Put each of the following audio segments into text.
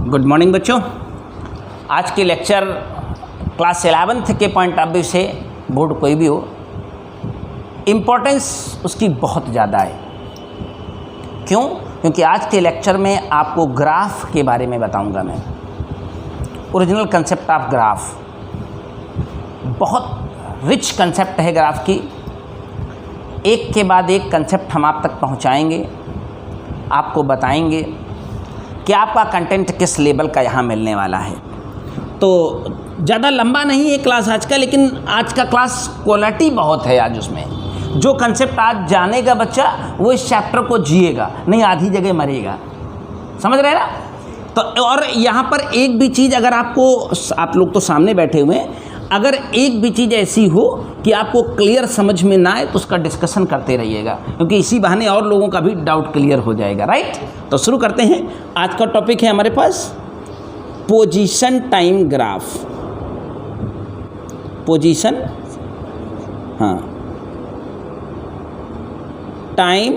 Good morning बच्चों। आज के लेक्चर क्लास 11th के पॉइंट ऑफ व्यू से बोर्ड कोई भी हो, इम्पोर्टेंस उसकी बहुत ज़्यादा है। क्यों? क्योंकि आज के लेक्चर में आपको ग्राफ के बारे में बताऊंगा मैं। ओरिजिनल कंसेप्ट ऑफ ग्राफ, बहुत रिच कंसेप्ट है ग्राफ की। एक के बाद एक कंसेप्ट हम आप तक पहुंचाएंगे, आपको बताएंगे कि आपका कंटेंट किस लेवल का यहाँ मिलने वाला है। तो ज़्यादा लंबा नहीं है क्लास आज का, लेकिन आज का क्लास क्वालिटी बहुत है। आज उसमें जो कंसेप्ट आज जानेगा बच्चा वो इस चैप्टर को जिएगा, नहीं आधी जगह मरेगा। समझ रहे ना? तो और यहाँ पर एक भी चीज़ अगर आपको, आप लोग तो सामने बैठे हुए हैं, अगर एक भी चीज़ ऐसी हो कि आपको क्लियर समझ में ना आए तो उसका डिस्कशन करते रहिएगा, क्योंकि इसी बहाने और लोगों का भी डाउट क्लियर हो जाएगा। राइट? तो शुरू करते हैं। आज का टॉपिक है हमारे पास पोजीशन टाइम ग्राफ। पोजीशन, हाँ, टाइम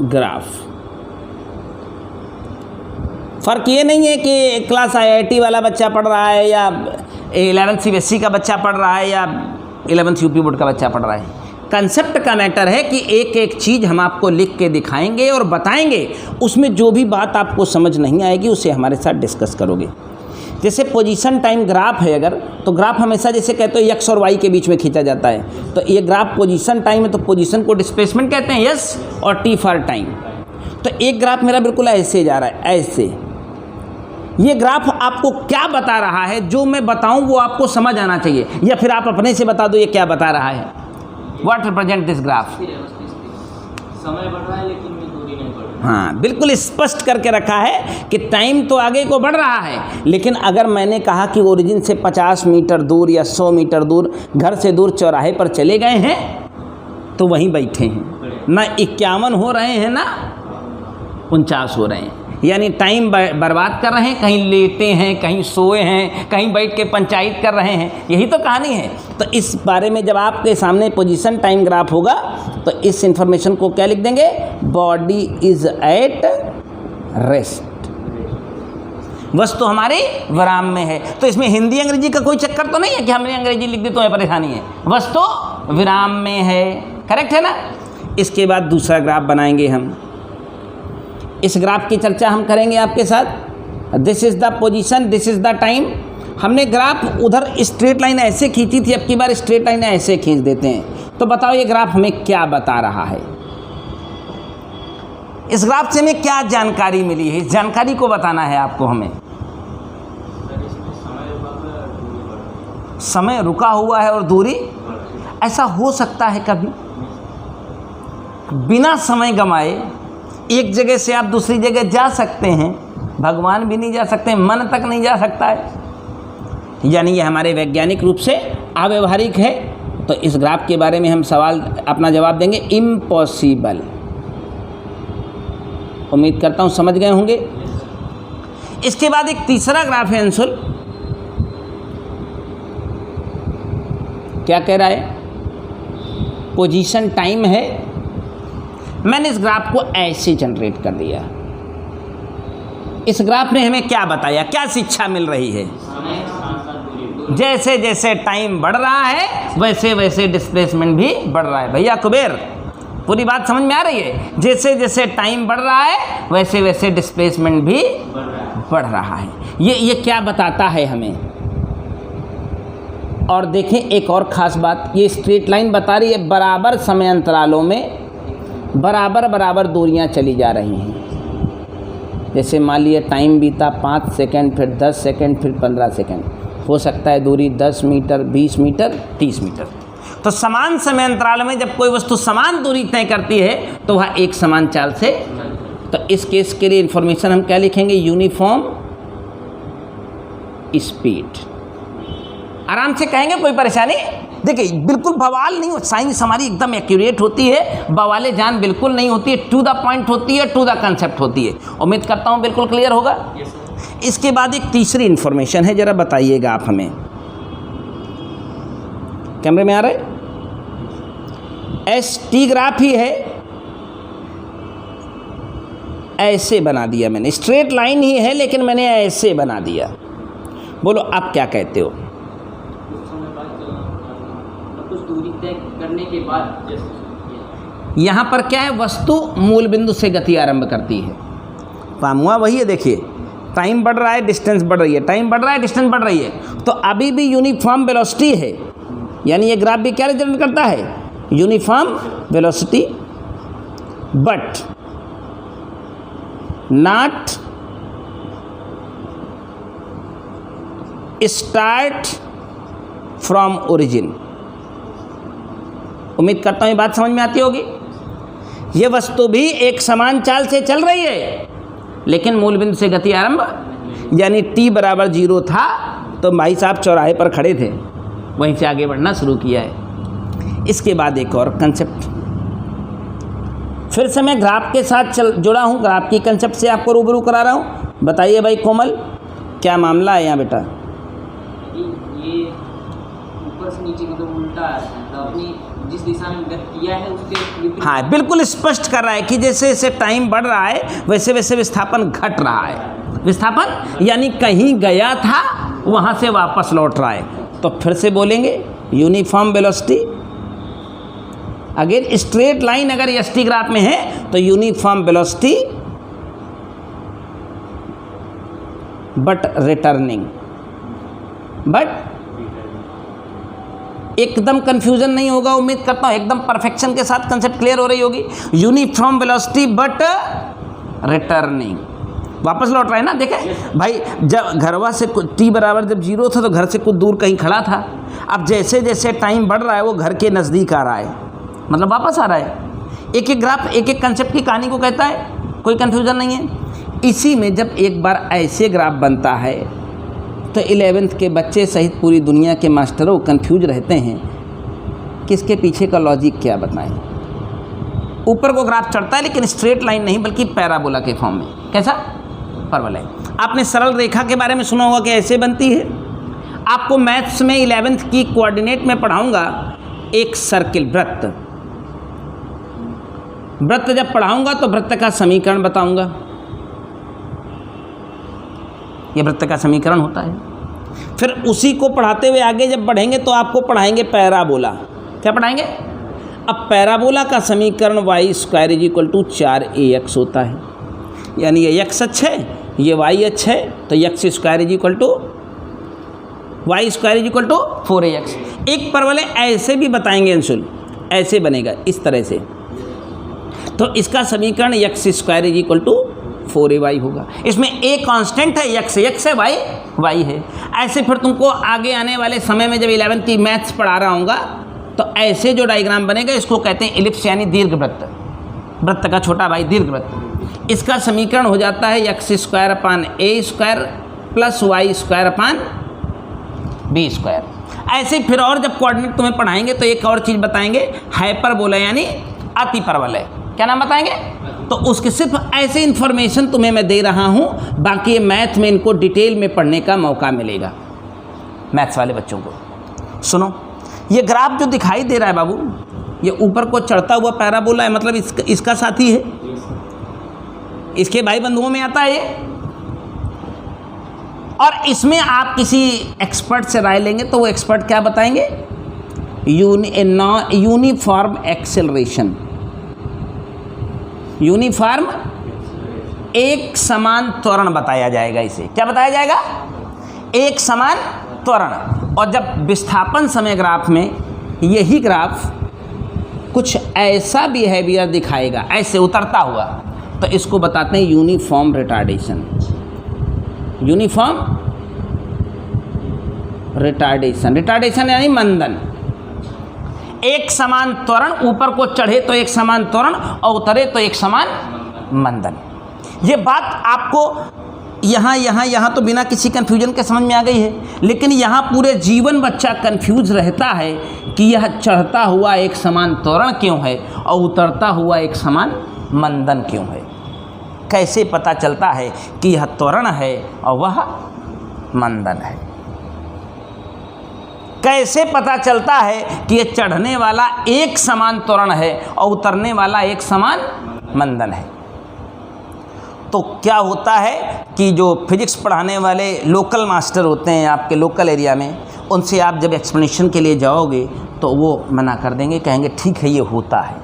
ग्राफ। फ़र्क ये नहीं है कि क्लास IIT वाला बच्चा पढ़ रहा है या 11th CBSE का बच्चा पढ़ रहा है या 11th UP बोर्ड का बच्चा पढ़ रहा है। कंसेप्ट का मैटर है कि एक एक चीज़ हम आपको लिख के दिखाएंगे और बताएंगे, उसमें जो भी बात आपको समझ नहीं आएगी उसे हमारे साथ डिस्कस करोगे। जैसे पोजीशन टाइम ग्राफ है अगर, तो ग्राफ हमेशा जैसे कहते हैं x और y के बीच में खींचा जाता है, तो ये ग्राफ पोजीशन टाइम है, तो पोजीशन को डिस्प्लेसमेंट कहते हैं, यस, और T फॉर टाइम। तो एक ग्राफ मेरा बिल्कुल ऐसे जा रहा है, ऐसे। ये ग्राफ आपको क्या बता रहा है, जो मैं बताऊं वो आपको समझ आना चाहिए, या फिर आप अपने से बता दो ये क्या बता रहा है। What represent this graph? समय बढ़ रहा है लेकिन दूरी नहीं बढ़ रही। हाँ, बिल्कुल स्पष्ट करके रखा है कि टाइम तो आगे को बढ़ रहा है, लेकिन अगर मैंने कहा कि ओरिजिन से 50 मीटर दूर या 100 मीटर दूर, घर से दूर चौराहे पर चले गए हैं, तो वहीं बैठे हैं। ना 51 हो रहे हैं ना 49 हो रहे हैं, यानी टाइम बर्बाद कर रहे हैं। कहीं लेटे हैं, कहीं सोए हैं, कहीं बैठ के पंचायत कर रहे हैं। यही तो कहानी है। तो इस बारे में जब आपके सामने पोजीशन टाइम ग्राफ होगा तो इस इंफॉर्मेशन को क्या लिख देंगे? Body is at rest. वस्तु हमारे विराम में है। तो इसमें हिंदी अंग्रेजी का कोई चक्कर तो नहीं है कि हमने अंग्रेजी लिख दी तो परेशानी है। वस्तु विराम में है, करेक्ट है ना? इसके बाद दूसरा ग्राफ बनाएंगे हम। इस ग्राफ की चर्चा हम करेंगे आपके साथ। This is the position, this is the time. हमने ग्राफ उधर स्ट्रेट लाइन ऐसे खींची थी, अब की बार स्ट्रेट लाइन ऐसे खींच देते हैं। तो बताओ ये ग्राफ हमें क्या बता रहा है? इस ग्राफ से हमें क्या जानकारी मिली है? इस जानकारी को बताना है आपको हमें। समय रुका हुआ है और दूरी, ऐसा हो सकता है कभी बिना समय गंवाए एक जगह से आप दूसरी जगह जा सकते हैं। भगवान भी नहीं जा सकते, मन तक नहीं जा सकता है। यानी ये हमारे वैज्ञानिक रूप से अव्यवहारिक है। तो इस ग्राफ के बारे में हम सवाल अपना जवाब देंगे इम्पॉसिबल। उम्मीद करता हूँ समझ गए होंगे। इसके बाद एक तीसरा ग्राफ है अंशुल, क्या कह रहा है? पोजीशन टाइम है। मैंने इस ग्राफ को ऐसे जनरेट कर दिया। इस ग्राफ ने हमें क्या बताया, क्या शिक्षा मिल रही है? जैसे जैसे टाइम बढ़ रहा है वैसे वैसे डिस्प्लेसमेंट भी बढ़ रहा है। भैया कुबेर, पूरी बात समझ में आ रही है? जैसे जैसे टाइम बढ़ रहा है वैसे वैसे डिस्प्लेसमेंट भी बढ़ रहा है। ये क्या बताता है हमें? और देखें एक और ख़ास बात, ये स्ट्रेट लाइन बता रही है बराबर समय अंतरालों में बराबर बराबर दूरियां चली जा रही हैं। जैसे मान लिया टाइम बीता 5 सेकंड, फिर 10 सेकंड, फिर 15 सेकंड। हो सकता है दूरी 10 मीटर, 20 मीटर, 30 मीटर। तो समान समय अंतराल में जब कोई वस्तु समान दूरी तय करती है तो वह एक समान चाल से, तो इस केस के लिए इंफॉर्मेशन हम क्या लिखेंगे? Uniform speed. आराम से कहेंगे, कोई परेशानी। देखिए बिल्कुल बवाल नहीं हो, साइंस हमारी एकदम एक्यूरेट होती है, बवाले जान बिल्कुल नहीं होती है, टू द पॉइंट होती है, टू द कंसेप्ट होती है। उम्मीद करता हूँ बिल्कुल क्लियर होगा। इसके बाद एक तीसरी इन्फॉर्मेशन है, जरा बताइएगा आप हमें। कैमरे में आ रहा है? ST ग्राफ ही है, ऐसे बना दिया मैंने, स्ट्रेट लाइन ही है लेकिन मैंने ऐसे बना दिया। बोलो आप क्या कहते हो? कुछ समय बाद चलना, कुछ दूरी तय करने के बाद जैसे यहाँ पर क्या है, वस्तु मूल बिंदु से गति आरंभ करती है। फार्मूला वही है, देखिए टाइम बढ़ रहा है, डिस्टेंस बढ़ रही है, टाइम बढ़ रहा है, डिस्टेंस बढ़ रही है, तो अभी भी यूनिफॉर्म वेलोसिटी है, यानी ये ग्राफ भी क्या रिप्रेजेंट करता है, uniform velocity, but not start from origin. उम्मीद करता हूँ ये बात समझ में आती होगी। ये वस्तु भी एक समान चाल से चल रही है लेकिन मूल बिंदु से गति आरंभ, यानी t बराबर 0 था तो भाई साहब चौराहे पर खड़े थे, वहीं से आगे बढ़ना शुरू किया है। इसके बाद एक और कंसेप्ट, फिर से मैं ग्राफ के साथ जुड़ा हूँ, ग्राफ की कंसेप्ट से आपको रूबरू करा रहा हूँ। बताइए भाई कोमल, क्या मामला है यहाँ बेटा? ये ऊपर से नीचे की तरफ उल्टा है, तो अपनी जिस दिशा में गति किया है उसके विपरीत। हाँ, बिल्कुल स्पष्ट कर रहा है कि जैसे जैसे टाइम बढ़ रहा है वैसे वैसे विस्थापन घट रहा है। विस्थापन यानी कहीं गया था वहाँ से वापस लौट रहा है। तो फिर से बोलेंगे uniform velocity, again straight line अगर एस टी ग्राफ में है तो uniform velocity but returning, but एकदम कंफ्यूजन नहीं होगा, उम्मीद करता हूँ एकदम परफेक्शन के साथ कंसेप्ट क्लियर हो रही होगी। यूनिफॉर्म वेलोसिटी बट रिटर्निंग, वापस लौट रहा है ना। देखें भाई, जब घरवा से t बराबर जब 0 था तो घर से कुछ दूर कहीं खड़ा था, अब जैसे जैसे टाइम बढ़ रहा है वो घर के नज़दीक आ रहा है, मतलब वापस आ रहा है। एक एक ग्राफ एक एक कंसेप्ट की कहानी को कहता है, कोई कन्फ्यूज़न नहीं है। इसी में जब एक बार ऐसे ग्राफ बनता है तो 11th के बच्चे सहित पूरी दुनिया के मास्टरों कंफ्यूज रहते हैं कि इसके पीछे का लॉजिक क्या बताएं। ऊपर को ग्राफ चढ़ता है लेकिन स्ट्रेट लाइन नहीं बल्कि पैराबोला के फॉर्म में। कैसा? परवलय। आपने सरल रेखा के बारे में सुना होगा कि ऐसे बनती है। आपको मैथ्स में 11th की कोऑर्डिनेट में पढ़ाऊंगा एक सर्किल, वृत्त। वृत्त जब पढ़ाऊंगा तो वृत्त का समीकरण बताऊंगा, ये वृत्त का समीकरण होता है। फिर उसी को पढ़ाते हुए आगे जब बढ़ेंगे तो आपको पढ़ाएंगे पैराबोला। क्या पढ़ाएंगे? अब पैराबोला का समीकरण y² = 4ax होता है, यानी ये x अक्ष है, ये y अक्ष है, तो x² = 4ax। एक परवलय ऐसे भी बताएंगे अंशुल, ऐसे बनेगा इस तरह से, तो इसका समीकरण x² = 4ay होगा। इसमें a कांस्टेंट है, x है, y है। ऐसे फिर तुमको आगे आने वाले समय में जब 11th की मैथ्स पढ़ा रहा हूँगा तो ऐसे जो डायग्राम बनेगा इसको कहते हैं इलिप्स, यानी दीर्घवृत्त। वृत्त का छोटा भाई दीर्घवृत्त। इसका समीकरण हो जाता है x² + y² ऐसे फिर और जब कोऑर्डिनेट तुम्हें पढ़ाएंगे तो एक और चीज़ बताएंगे, हाइपरबोला यानी अति परवलय। क्या नाम बताएंगे? तो उसके सिर्फ ऐसे इन्फॉर्मेशन तुम्हें मैं दे रहा हूँ, बाकी ये मैथ में इनको डिटेल में पढ़ने का मौका मिलेगा मैथ्स वाले बच्चों को। सुनो, ये ग्राफ जो दिखाई दे रहा है बाबू, ये ऊपर को चढ़ता हुआ पैराबोला है, मतलब इसका साथी है, इसके भाई बंधुओं में आता है ये। और इसमें आप किसी एक्सपर्ट से राय लेंगे तो वो एक्सपर्ट क्या बताएंगे? यूनिफॉर्म एक्सेलरेशन, यूनिफॉर्म एक समान त्वरण बताया जाएगा इसे। क्या बताया जाएगा? एक समान त्वरण। और जब विस्थापन समय ग्राफ में यही ग्राफ कुछ ऐसा बिहेवियर दिखाएगा, ऐसे उतरता हुआ, तो इसको बताते हैं uniform retardation. Uniform retardation, retardation यानी मंदन। एक समान त्वरण, ऊपर को चढ़े तो एक समान त्वरण और उतरे तो एक समान मंदन। ये बात आपको यहाँ तो बिना किसी कन्फ्यूजन के समझ में आ गई है, लेकिन यहाँ पूरे जीवन बच्चा कन्फ्यूज रहता है कि यह चढ़ता हुआ एक समान त्वरण क्यों है और उतरता हुआ एक समान मंदन क्यों है। कैसे पता चलता है कि यह त्वरण है और वह मंदन है? कैसे पता चलता है कि यह चढ़ने वाला एक समान त्वरण है और उतरने वाला एक समान मंदन है? तो क्या होता है कि जो फिजिक्स पढ़ाने वाले लोकल मास्टर होते हैं आपके लोकल एरिया में, उनसे आप जब एक्सप्लेनेशन के लिए जाओगे तो वो मना कर देंगे, कहेंगे ठीक है ये होता है।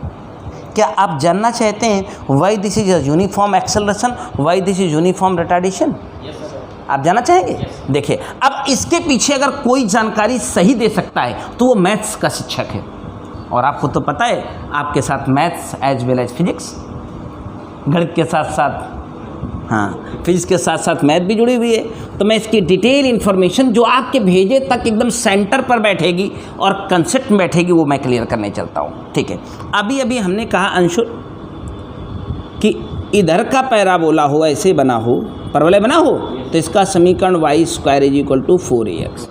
क्या आप जानना चाहते हैं why this is uniform acceleration, why this is uniform retardation? आप जानना चाहेंगे? देखिए, अब इसके पीछे अगर कोई जानकारी सही दे सकता है तो वो मैथ्स का शिक्षक है, और आपको तो पता है आपके साथ maths as well as physics, गणित के साथ साथ हाँ फिजिक्स के साथ साथ मैथ भी जुड़ी हुई है। तो मैं इसकी डिटेल इन्फॉर्मेशन जो आपके भेजे तक एकदम सेंटर पर बैठेगी और कंसेप्ट में बैठेगी वो मैं क्लियर करने चलता हूँ। ठीक है, अभी अभी हमने कहा अंशुल कि इधर का पैराबोला हो, ऐसे बना हो, परवलय बना हो, तो इसका समीकरण y square is equal to 4ax।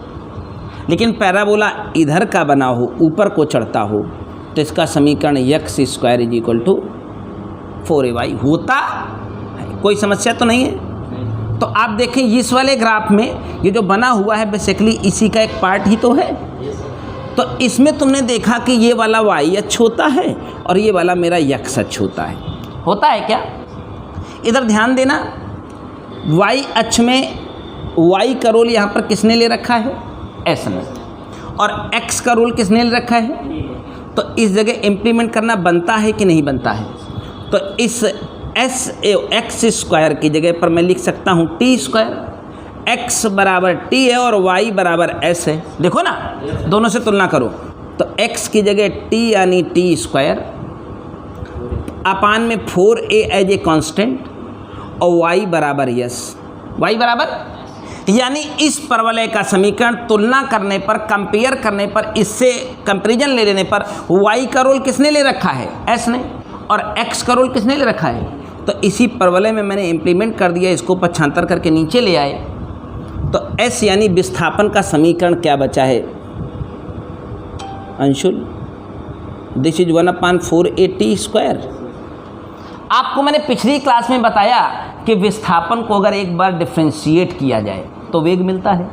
लेकिन पैराबोला इधर का बना हो, ऊपर को चढ़ता हो, तो इसका समीकरण x square is equal to 4ay होता है। कोई समस्या तो नहीं है? तो आप देखें इस वाले ग्राफ में ये जो बना हुआ है बेसिकली इसी का एक पार्ट ही तो है। तो इसमें तुमने देखा कि ये वाला y अक्ष होता है और ये वाला मेरा x अक्ष होता है क्या? इधर ध्यान देना, y अक्ष में y का रोल यहाँ पर किसने ले रखा है? s ने, और x का रोल किसने ले रखा है? तो इस जगह इम्प्लीमेंट करना बनता है कि नहीं बनता है? तो इस x स्क्वायर की जगह पर मैं लिख सकता हूँ t स्क्वायर। x बराबर t है और y बराबर s है। देखो ना, दोनों से तुलना करो तो x की जगह t यानी t स्क्वायर अपान में 4a एज ए कांस्टेंट और y बराबर यस, y बराबर यानी इस परवलय का समीकरण तुलना करने पर, कंपेयर करने पर, इससे कंपेरिजन ले लेने पर y का रोल किसने ले रखा है? s ने, और x का रोल किसने ले रखा है? तो इसी परवलय में मैंने इम्प्लीमेंट कर दिया, इसको पक्षांतर करके नीचे ले आए। तो s यानी विस्थापन का समीकरण क्या बचा है Anshul? This is 1/4a square. आपको मैंने पिछली क्लास में बताया कि विस्थापन को अगर एक बार डिफ्रेंशिएट किया जाए तो वेग मिलता है।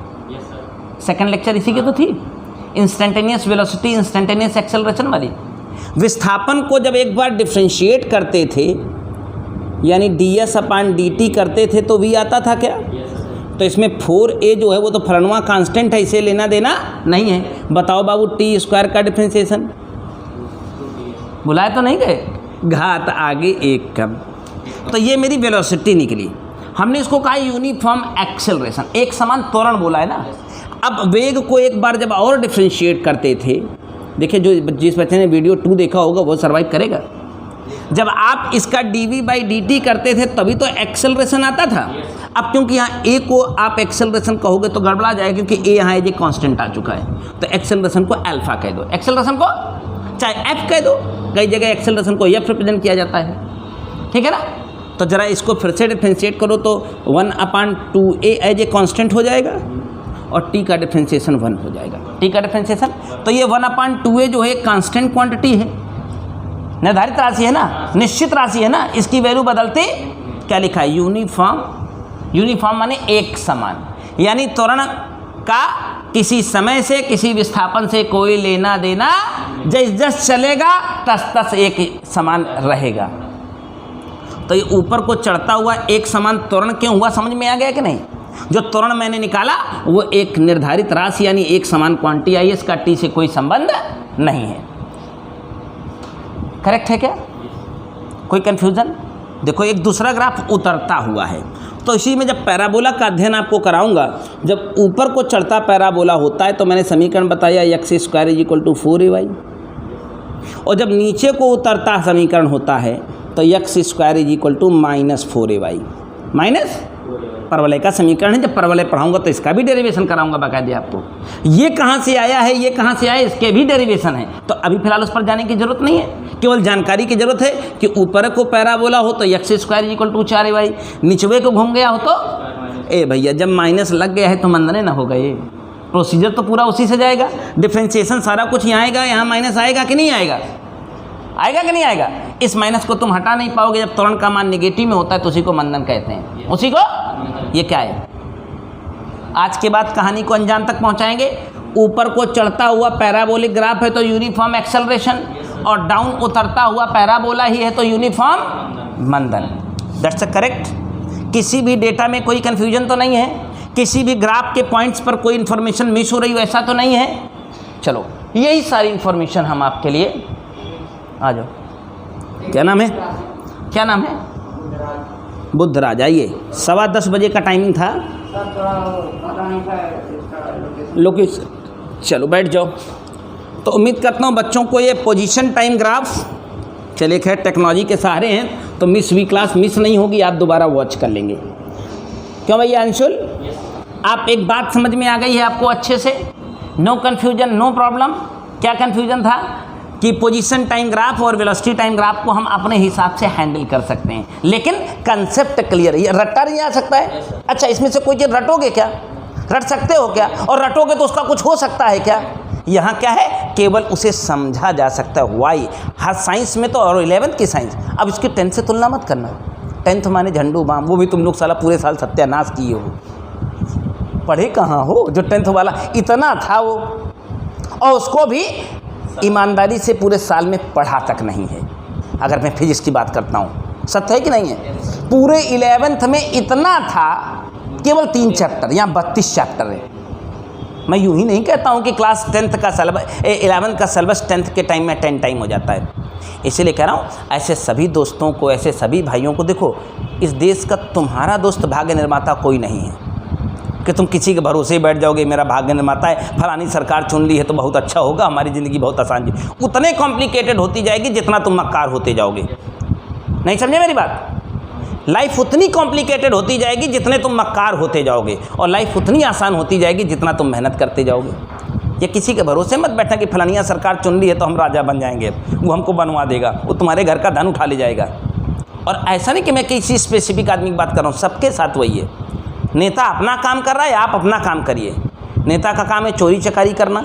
सेकंड लेक्चर इसी की तो थी, इंस्टेंटेनियस वेलोसिटी इंस्टेंटेनियस एक्सेलरेशन वाली। विस्थापन को जब एक बार डिफ्रेंशिएट करते थे यानी ds/dt करते थे तो v आता था क्या? तो इसमें 4a जो है वो तो फलनवा कांस्टेंट है, इसे लेना देना नहीं है। बताओ बाबू t स्क्वायर का डिफ्रेंशिएशन बुलाए तो नहीं गए, घात आगे एक कम। तो ये मेरी वेलोसिटी निकली। हमने इसको कहा यूनिफॉर्म एक्सेलरेशन, एक समान त्वरण बोला है ना। अब वेग को एक बार जब और डिफ्रेंशिएट करते थे, देखिए जो जिस बच्चे ने वीडियो 2 देखा होगा वो सर्वाइव करेगा। जब आप इसका dv/dt करते थे तभी तो एक्सेलरेशन आता था। अब क्योंकि यहाँ a को आप एक्सेलरेशन कहोगे तो गड़बड़ा जाएगा, क्योंकि a यहाँ एक कांस्टेंट आ चुका है। तो एक्सेलरेशन को अल्फा कह दो, एक्सेलरेशन को चाहे f कह दो, कई जगह एक्सेलरेशन को f रिप्रेजेंट किया जाता है, ठीक है ना। तो ज़रा इसको फिर से डिफ्रेंशिएट करो तो 1/2a एज ए कांस्टेंट हो जाएगा और t का डिफ्रेंशिएशन 1 हो जाएगा। t का डिफ्रेंशिएशन, तो ये 1/2a जो है कांस्टेंट क्वांटिटी है, निर्धारित राशि है ना, निश्चित राशि है ना। इसकी वैल्यू बदलते क्या लिखा है? यूनिफॉर्म माने एक समान, यानी त्वरण का किसी समय से किसी विस्थापन से कोई लेना देना, जस चलेगा तस एक समान रहेगा। तो ये ऊपर को चढ़ता हुआ एक समान त्वरण क्यों हुआ, समझ में आ गया कि नहीं? जो त्वरण मैंने निकाला वो एक निर्धारित राशि यानी एक समान क्वांटिटी आई, इसका t से कोई संबंध नहीं है। करेक्ट है क्या? कोई कंफ्यूजन? देखो एक दूसरा ग्राफ उतरता हुआ है, तो इसी में जब पैराबोला का अध्ययन आपको कराऊंगा, जब ऊपर को चढ़ता पैराबोला होता है तो मैंने समीकरण बताया x square is equal to 4ay, और जब नीचे को उतरता समीकरण होता है तो x square is equal to -4ay, minus परवलय का समीकरण है। जब परवलय पढ़ाऊंगा तो इसका भी डेरिवेशन कराऊंगा बाकायदे आपको। ये कहाँ से आया है, ये कहाँ से आया, इसके भी डेरिवेशन है। तो अभी फिलहाल उस पर जाने की जरूरत नहीं है, केवल जानकारी की जरूरत है कि ऊपर को पैराबोला हो तो x square equal to 4ay, निचवे को घूम गया हो तो ए भैया जब माइनस लग गया है तो मंदने ना हो गए। प्रोसीजर तो पूरा उसी से जाएगा, डिफ्रेंशिएशन सारा कुछ यहाँ आएगा, यहाँ माइनस आएगा कि नहीं आएगा, आएगा कि नहीं आएगा। इस माइनस को तुम हटा नहीं पाओगे। जब त्वरण का मान नेगेटिव में होता है तो उसी को मंदन कहते हैं, उसी को। ये क्या है? आज के बाद कहानी को अंजाम तक पहुंचाएंगे। ऊपर को चढ़ता हुआ पैराबोलिक ग्राफ है तो यूनिफॉर्म एक्सेलरेशन, और डाउन उतरता हुआ पैराबोला ही है तो यूनिफॉर्म मंदन। That's a correct. किसी भी डेटा में कोई कन्फ्यूजन तो नहीं है, किसी भी ग्राफ के पॉइंट्स पर कोई इन्फॉर्मेशन मिस हो रही हो ऐसा तो नहीं है। चलो यही सारी इन्फॉर्मेशन हम आपके लिए, आ जाओ। क्या नाम है, क्या नाम है? बुद्धराज। आइए, 10:15 बजे का टाइमिंग था। लोकेशन, चलो बैठ जाओ। तो उम्मीद करता हूँ बच्चों को ये पोजीशन टाइम ग्राफ, चलिए खैर टेक्नोलॉजी के सहारे हैं तो मिस हुई क्लास मिस नहीं होगी, आप दोबारा वॉच कर लेंगे। क्यों भैया अंशुल, आप एक बात समझ में आ गई है आपको अच्छे से? No confusion, no problem. क्या कन्फ्यूजन था कि पोजीशन टाइम ग्राफ और वेलोसिटी टाइम ग्राफ को हम अपने हिसाब से हैंडल कर सकते हैं, लेकिन कंसेप्ट क्लियर है। ये रट्टा नहीं आ सकता है? अच्छा, इसमें से कोई चीज़ रटोगे क्या? रट सकते हो क्या? और रटोगे तो उसका कुछ हो सकता है क्या? यहाँ क्या है, केवल उसे समझा जा सकता है। वाई, हर साइंस में तो, और 11th की साइंस। अब इसकी 10th से तुलना मत करना। 10th माने झंडू बाम, वो भी तुम लोग साला पूरे साल सत्यानाश किए हो, पढ़े कहाँ हो? जो 10th वाला इतना था वो, और उसको भी ईमानदारी से पूरे साल में पढ़ा तक नहीं है। अगर मैं फिजिक्स की बात करता हूँ, सत्य है कि नहीं है? पूरे 11th में इतना था, केवल 3 चैप्टर, यहाँ 32 चैप्टर है। मैं यूँ ही नहीं कहता हूँ कि क्लास 10th का सिलेबस 11th का सिलेबस 10th के टाइम में 10 टाइम हो जाता है। इसीलिए कह रहा हूँ ऐसे सभी दोस्तों को, ऐसे सभी भाइयों को, देखो इस देश का तुम्हारा दोस्त भाग्य निर्माता कोई नहीं है कि तुम किसी के भरोसे ही बैठ जाओगे मेरा भाग्य निर्माता है, फलानी सरकार चुन ली है तो बहुत अच्छा होगा, हमारी ज़िंदगी बहुत आसान। उतने कॉम्प्लिकेटेड होती जाएगी जितना तुम मक्कार होते जाओगे। नहीं समझे मेरी बात? लाइफ उतनी कॉम्प्लिकेटेड होती जाएगी जितने तुम मक्कार होते जाओगे, और लाइफ उतनी आसान होती जाएगी जितना तुम मेहनत करते जाओगे। ये किसी के भरोसे मत बैठना कि फलानिया सरकार चुन ली है तो हम राजा बन जाएंगे, वो हमको बनवा देगा, वो तुम्हारे घर का धन उठा ले जाएगा। और ऐसा नहीं कि मैं किसी स्पेसिफिक आदमी की बात कर रहा हूँ, सबके साथ वही है। नेता अपना काम कर रहा है, आप अपना काम करिए। नेता का काम है चोरी चकारी करना,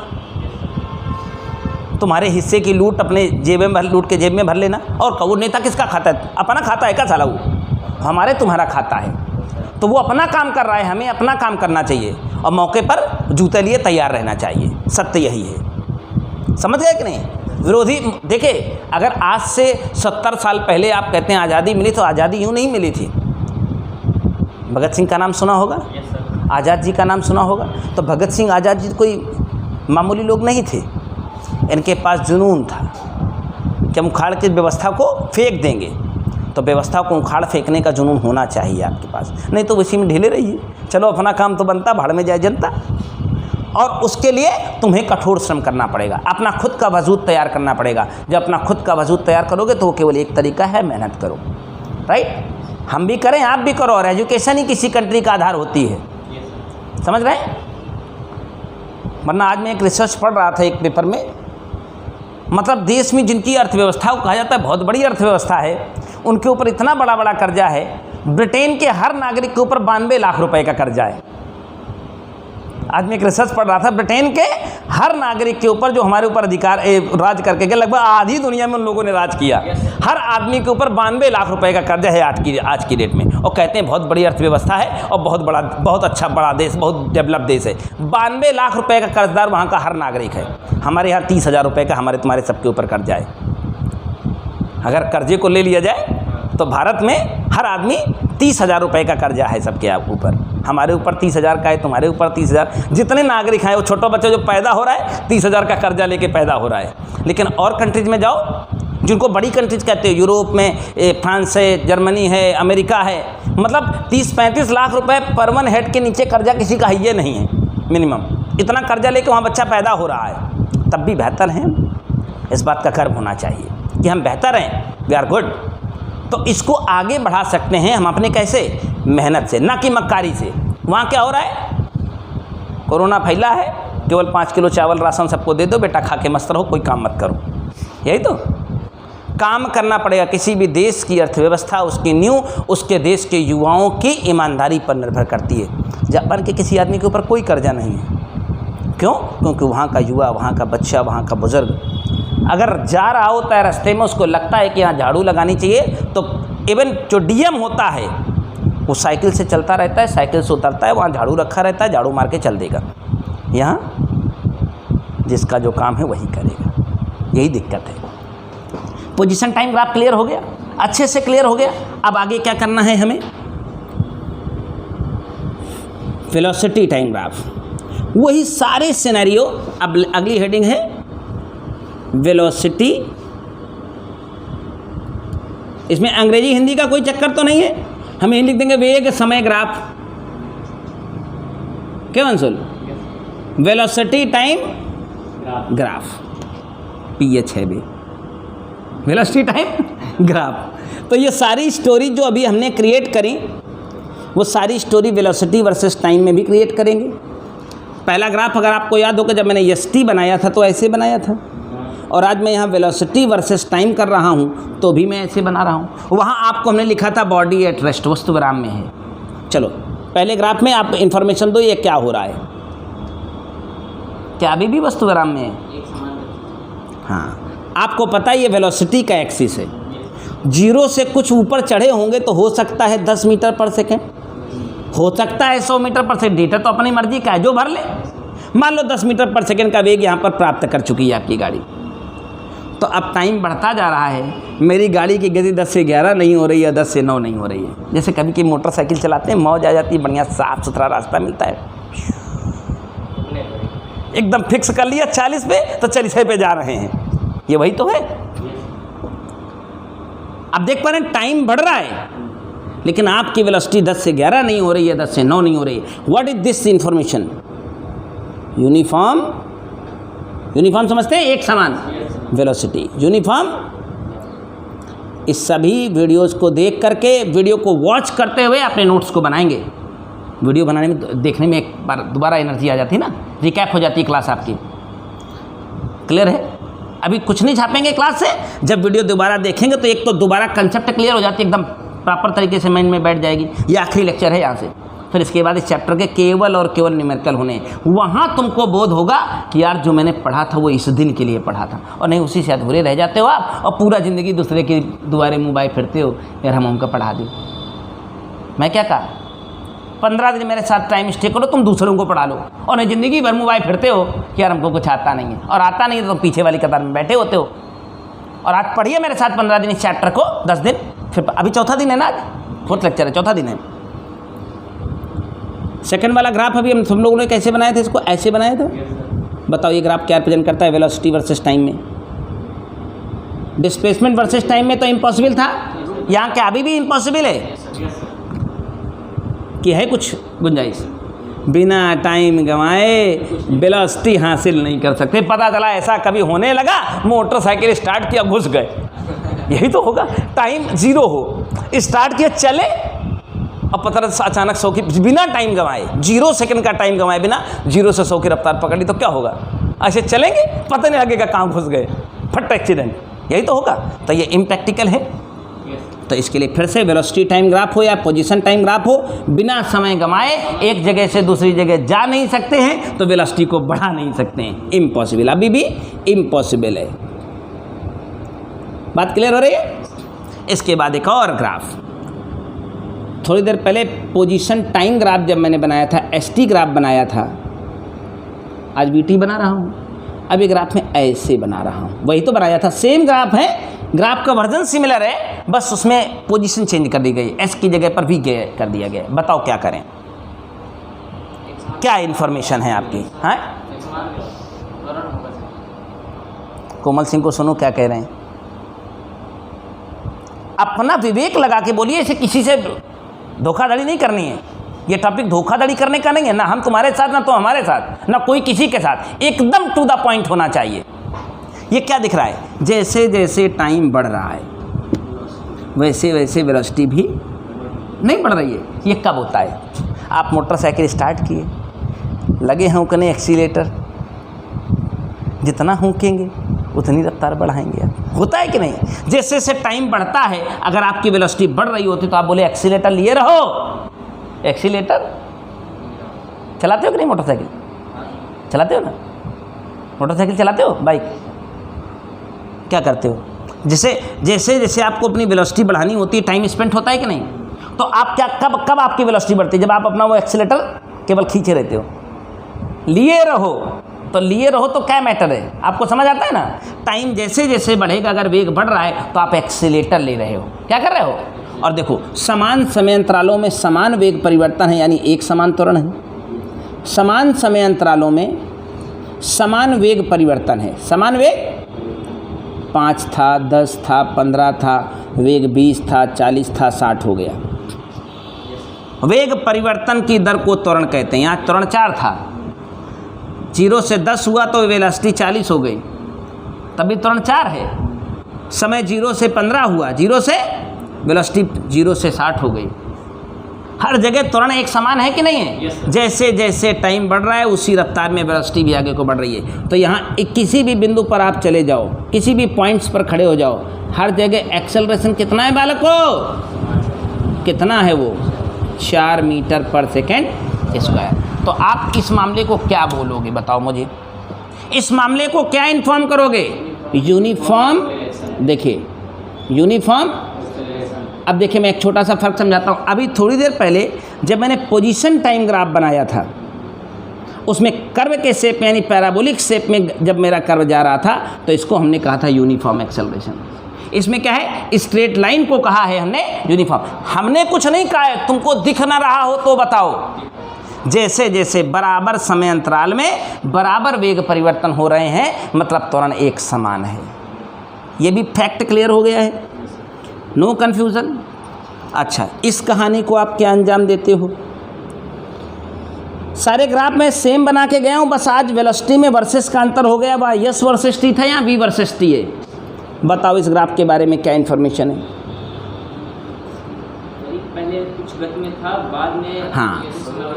तुम्हारे हिस्से की लूट अपने जेब में लूट के जेब में भर लेना। और वो नेता किसका खाता है? अपना खाता है क्या साला? वो हमारे तुम्हारा खाता है। तो वो अपना काम कर रहा है, हमें अपना काम करना चाहिए और मौके पर जूते लिए तैयार रहना चाहिए। सत्य यही है, समझ गए कि नहीं? विरोधी देखे, अगर आज से 70 साल पहले आप कहते हैं आज़ादी मिली, तो आज़ादी यूँ नहीं मिली थी। भगत सिंह का नाम सुना होगा, आज़ाद जी का नाम सुना होगा। तो भगत सिंह आज़ाद जी कोई मामूली लोग नहीं थे, इनके पास जुनून था कि हम उखाड़ के व्यवस्था को फेंक देंगे। तो व्यवस्था को उखाड़ फेंकने का जुनून होना चाहिए आपके पास, नहीं तो उसी में ढीले रहिए। चलो अपना काम तो बनता, भाड़ में जाए जनता। और उसके लिए तुम्हें कठोर श्रम करना पड़ेगा, अपना खुद का वजूद तैयार करना पड़ेगा। जब अपना खुद का वजूद तैयार करोगे तो वो केवल एक तरीका है, मेहनत करो। राइट? हम भी करें, आप भी करो, और एजुकेशन ही किसी कंट्री का आधार होती है। समझ रहे हैं? वरना आज मैं एक रिसर्च पढ़ रहा था एक पेपर में, मतलब देश में जिनकी अर्थव्यवस्था को कहा जाता है बहुत बड़ी अर्थव्यवस्था है, उनके ऊपर इतना बड़ा बड़ा कर्जा है। ब्रिटेन के हर नागरिक के ऊपर 92 लाख रुपए का कर्जा है। आज मैं एक रिसर्च पढ़ रहा था, ब्रिटेन के हर नागरिक के ऊपर, जो हमारे ऊपर अधिकार राज करके गए, लगभग आधी दुनिया में उन लोगों ने राज किया, हर आदमी के ऊपर 92 लाख रुपए का कर्जा है आज की डेट में। और कहते हैं बहुत बड़ी अर्थव्यवस्था है और बहुत अच्छा बड़ा देश, बहुत डेवलप देश है। 92 लाख रुपए का कर्जदार वहाँ का हर नागरिक है। हमारे यहाँ 30,000 रुपये का हमारे तुम्हारे सबके ऊपर कर्जा है। अगर कर्जे को ले लिया जाए तो भारत में हर आदमी 30,000 रुपये का कर्जा है सबके ऊपर। हमारे ऊपर 30,000 का है, तुम्हारे ऊपर 30,000। जितने नागरिक हैं, वो छोटा बच्चा जो पैदा हो रहा है 30,000 का कर्जा लेके पैदा हो रहा है। लेकिन और कंट्रीज में जाओ, जिनको बड़ी कंट्रीज कहते हैं, यूरोप में फ्रांस है, जर्मनी है, अमेरिका है, मतलब 30-35 लाख रुपए पर वन हेड के नीचे कर्जा किसी का है नहीं है मिनिमम। इतना कर्जा लेके वहाँ बच्चा पैदा हो रहा है, तब भी बेहतर हैं। इस बात का गर्व होना चाहिए कि हम बेहतर हैं, वी आर गुड। तो इसको आगे बढ़ा सकते हैं हम अपने कैसे? मेहनत से, ना कि मक्कारी से। वहाँ क्या हो रहा है? कोरोना फैला है, केवल 5 किलो चावल राशन सबको दे दो, बेटा खा के मस्त रहो, कोई काम मत करो। यही तो काम करना पड़ेगा। किसी भी देश की अर्थव्यवस्था, उसकी नींव उसके देश के युवाओं की ईमानदारी पर निर्भर करती है। जापान के किसी आदमी के ऊपर कोई कर्जा नहीं है। क्यों? क्योंकि वहाँ का युवा, वहाँ का बच्चा, वहाँ का बुजुर्ग अगर जा रहा होता है रास्ते में, उसको लगता है कि यहाँ झाड़ू लगानी चाहिए, तो इवन जो डीएम होता है वो साइकिल से चलता रहता है, साइकिल से उतरता है, वहाँ झाड़ू रखा रहता है, झाड़ू मार के चल देगा। यहाँ जिसका जो काम है वही करेगा। यही दिक्कत है। पोजीशन टाइम ग्राफ क्लियर हो गया, अच्छे से क्लियर हो गया। अब आगे क्या करना है हमें? वेलोसिटी टाइम ग्राफ, वही सारे सिनेरियो। अब अगली हेडिंग है वेलोसिटी। इसमें अंग्रेजी हिंदी का कोई चक्कर तो नहीं है, हम यही लिख देंगे वेग समय ग्राफ। क्या Anshul? Velocity time graph, PH है भी, वेलोसिटी टाइम ग्राफ। तो ये सारी स्टोरी जो अभी हमने क्रिएट करी, वो सारी स्टोरी वेलोसिटी वर्सेस टाइम में भी क्रिएट करेंगे। पहला ग्राफ अगर आपको याद होगा, जब मैंने ST बनाया था तो ऐसे बनाया था, और आज मैं यहाँ वेलोसिटी वर्सेस टाइम कर रहा हूँ तो भी मैं ऐसे बना रहा हूँ। वहाँ आपको हमने लिखा था बॉडी एट रेस्ट, वस्तु विराम में है। चलो पहले ग्राफ में आप इंफॉर्मेशन दो, ये क्या हो रहा है, क्या अभी भी वस्तु विराम में है? हाँ, आपको पता है ये वेलोसिटी का एक्सिस है। 0 से कुछ ऊपर चढ़े होंगे तो हो सकता है 10 मीटर पर सेकेंड, हो सकता है 100 मीटर पर सेकेंड, डेटा तो अपनी मर्जी का है, जो भर ले। मान लो 10 मीटर पर सेकेंड का वेग यहाँ पर प्राप्त कर चुकी है आपकी गाड़ी। तो अब टाइम बढ़ता जा रहा है, मेरी गाड़ी की गति 10 से 11 नहीं हो रही है, 10 से 9 नहीं हो रही है। जैसे कभी कभी मोटरसाइकिल चलाते हैं, मौज आ जाती है, बढ़िया साफ़ सुथरा रास्ता मिलता है, एकदम फिक्स कर लिया 40 पे तो 40 पे जा रहे हैं, ये वही तो है। अब देख पा रहे हैं टाइम बढ़ रहा है, लेकिन आपकी वेलोसिटी 10 से 11 नहीं हो रही है, 10 से 9 नहीं हो रही है। What is this information? Uniform, uniform समझते हैं, एक समान वेलोसिटी, यूनिफॉर्म। इस सभी वीडियोस को देख करके, वीडियो को वॉच करते हुए अपने नोट्स को बनाएंगे। वीडियो बनाने में, देखने में एक बार दोबारा एनर्जी आ जाती है ना, रिकैप हो जाती है क्लास आपकी। क्लियर है? अभी कुछ नहीं छापेंगे क्लास से, जब वीडियो दोबारा देखेंगे तो एक तो दोबारा कंसेप्ट क्लियर हो जाती है, एकदम प्रॉपर तरीके से माइंड में बैठ जाएगी। ये आखिरी लेक्चर है यहाँ से, फिर इसके बाद इस चैप्टर के केवल और केवल न्यूमेरिकल होने। वहाँ तुमको बोध होगा कि यार जो मैंने पढ़ा था वो इस दिन के लिए पढ़ा था, और नहीं उसी से अधूरे रह जाते हो आप, और पूरा ज़िंदगी दूसरे के दुआरे मुँह बाए फिरते हो, यार हम उनका पढ़ा दें। मैं क्या कहा, 15 दिन मेरे साथ टाइम स्टे करो, तुम दूसरों को पढ़ा लो, और नहीं ज़िंदगी भर मुँह बाए फिरते हो कि यार हमको कुछ आता नहीं है, और आता नहीं है तो तुम पीछे वाली कतार में बैठे होते हो। और आज पढ़िए मेरे साथ 15 दिन इस चैप्टर को, 10 दिन, फिर अभी चौथा दिन है ना, आज 4th लेक्चर है, चौथा दिन है। सेकंड वाला ग्राफ अभी हम सब लोगों ने कैसे बनाया था, इसको ऐसे बनाया था। बताओ ये ग्राफ क्या रिप्रेजेंट करता है वेलोसिटी वर्सेस टाइम में? डिस्प्लेसमेंट वर्सेस टाइम में तो इम्पॉसिबल था, यहाँ क्या अभी भी इम्पॉसिबल है कि है कुछ गुंजाइश? बिना टाइम गंवाए वेलोसिटी हासिल नहीं कर सकते। पता चला ऐसा कभी होने लगा, मोटरसाइकिल स्टार्ट किया घुस गए, यही तो होगा। टाइम 0 हो, स्टार्ट किया चले, अब पता चला अचानक 100 की, बिना टाइम गंवाए, 0 सेकंड का टाइम गंवाए बिना, 0 से 100 की रफ्तार पकड़ ली तो क्या होगा? ऐसे चलेंगे, पता नहीं लगेगा कहाँ घुस गए, फट एक्सीडेंट, यही तो होगा। तो ये इम्प्रैक्टिकल है। तो इसके लिए फिर से वेलोसिटी टाइम ग्राफ हो या पोजीशन टाइम ग्राफ हो, बिना समय गंवाए एक जगह से दूसरी जगह जा नहीं सकते हैं, तो वेलोसिटी को बढ़ा नहीं सकते हैं, इम्पॉसिबल, अभी भी इम्पॉसिबल है। बात क्लियर हो रही है? इसके बाद एक और ग्राफ, थोड़ी देर पहले पोजीशन टाइम ग्राफ जब मैंने बनाया था, ST ग्राफ बनाया था, आज VT बना रहा हूँ। अब ये ग्राफ में ऐसे बना रहा हूँ, वही तो बनाया था, सेम ग्राफ है, ग्राफ का वर्जन सिमिलर है, बस उसमें पोजीशन चेंज कर दी गई, S की जगह पर V कर दिया गया। बताओ क्या करें, क्या इन्फॉर्मेशन है आपकी? हाँ, कोमल सिंह को सुनो क्या कह रहे हैं, अपना विवेक लगा के बोलिए, इसे किसी से धोखाधड़ी नहीं करनी है। ये टॉपिक धोखाधड़ी करने का नहीं है, ना हम तुम्हारे साथ, ना तो हमारे साथ, ना कोई किसी के साथ, एकदम टू द पॉइंट होना चाहिए। ये क्या दिख रहा है, जैसे जैसे टाइम बढ़ रहा है वैसे वैसे वेलोसिटी भी नहीं बढ़ रही है। ये कब होता है? आप मोटरसाइकिल स्टार्ट किए, लगे हूँकने एक्सीलेटर, जितना हूँकेंगे उतनी रफ्तार बढ़ाएंगे आप। होता है कि नहीं? जैसे जैसे टाइम बढ़ता है, अगर आपकी वेलोसिटी बढ़ रही होती तो आप बोले एक्सीलेटर लिए रहो। एक्सीलेटर चलाते हो कि नहीं? मोटरसाइकिल चलाते हो ना? मोटरसाइकिल चलाते हो? बाइक क्या करते हो? जैसे जैसे आपको अपनी वेलोसिटी बढ़ानी होती है, टाइम स्पेंड होता है कि नहीं? तो आप क्या, कब आपकी वेलोसिटी बढ़ती है? जब आप अपना वो एक्सीलेटर केवल खींचे रहते हो, लिए रहो। तो लिए रहो तो क्या मैटर है, आपको समझ आता है ना? टाइम जैसे जैसे बढ़ेगा, अगर वेग बढ़ रहा है तो आप एक्सीलेटर ले रहे हो, क्या कर रहे हो? और देखो, समान समय अंतरालों में समान वेग परिवर्तन है, यानी एक समान त्वरण है। समान समय अंतरालों में समान वेग परिवर्तन है। समान वेग 5 था, 10 था, 15 था, वेग 20 था, 40 था, 60 हो गया। वेग परिवर्तन की दर को त्वरण कहते हैं। यहाँ त्वरण 4 था, 0 से 10 हुआ तो वेलोसिटी 40 हो गई, तभी त्वरण 4 है। समय 0 से 15 हुआ, 0 से वेलोसिटी 0 से 60 हो गई। हर जगह त्वरण एक समान है कि नहीं है? जैसे जैसे टाइम बढ़ रहा है उसी रफ्तार में वेलोसिटी भी आगे को बढ़ रही है। तो यहाँ किसी भी बिंदु पर आप चले जाओ, किसी भी पॉइंट्स पर खड़े हो जाओ, हर जगह एक्सेलरेशन कितना है बालकों? कितना है वो? 4 मीटर पर सेकेंड स्क्वायर। तो आप इस मामले को क्या बोलोगे बताओ मुझे? इस मामले को क्या इन्फॉर्म करोगे? यूनिफॉर्म। देखिए यूनिफॉर्म। अब देखिए मैं एक छोटा सा फर्क समझाता हूँ। अभी थोड़ी देर पहले जब मैंने पोजीशन टाइम ग्राफ बनाया था, उसमें कर्व के शेप यानी पैराबोलिक शेप में जब मेरा कर्व जा रहा था, तो इसको हमने कहा था यूनिफॉर्म एक्सेलरेशन। इसमें क्या है? स्ट्रेट लाइन को कहा है हमने यूनिफॉर्म। हमने कुछ नहीं कहा है, तुमको दिख ना रहा हो तो बताओ। जैसे जैसे बराबर समय अंतराल में बराबर वेग परिवर्तन हो रहे हैं, मतलब त्वरण एक समान है। ये भी फैक्ट क्लियर हो गया है, नो कन्फ्यूज़न। अच्छा, इस कहानी को आप क्या अंजाम देते हो? सारे ग्राफ में सेम बना के गया हूँ, बस आज वेलोसिटी में वर्सेस का अंतर हो गया। वह यस वर्सेस टी था या वी वर्सेस टी है? बताओ इस ग्राफ के बारे में क्या इन्फॉर्मेशन है? पहले कुछ गति में था, बाद में हाँ,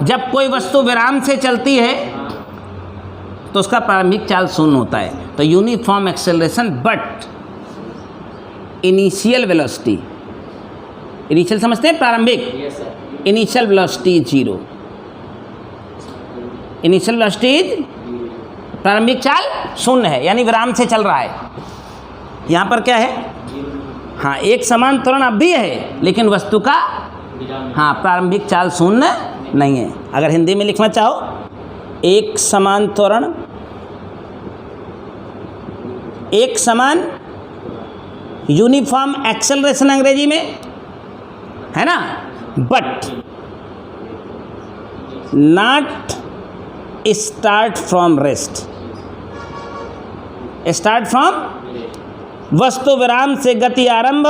जब कोई वस्तु विराम से चलती है तो उसका प्रारंभिक चाल शून्य होता है। तो uniform acceleration but initial velocity, initial समझते हैं? प्रारंभिक। Initial velocity 0। इनिशियल वेलोसिटी प्रारंभिक चाल शून्य है, यानी विराम से चल रहा है। यहाँ पर क्या है? हाँ, एक समान त्वरण अब भी है, लेकिन वस्तु का हाँ प्रारंभिक चाल शून्य नहीं है। अगर हिंदी में लिखना चाहो, एक समान त्वरण, एक समान यूनिफॉर्म एक्सेलरेशन अंग्रेजी में है ना, but not start from rest. Start from, वस्तु विराम से गति आरंभ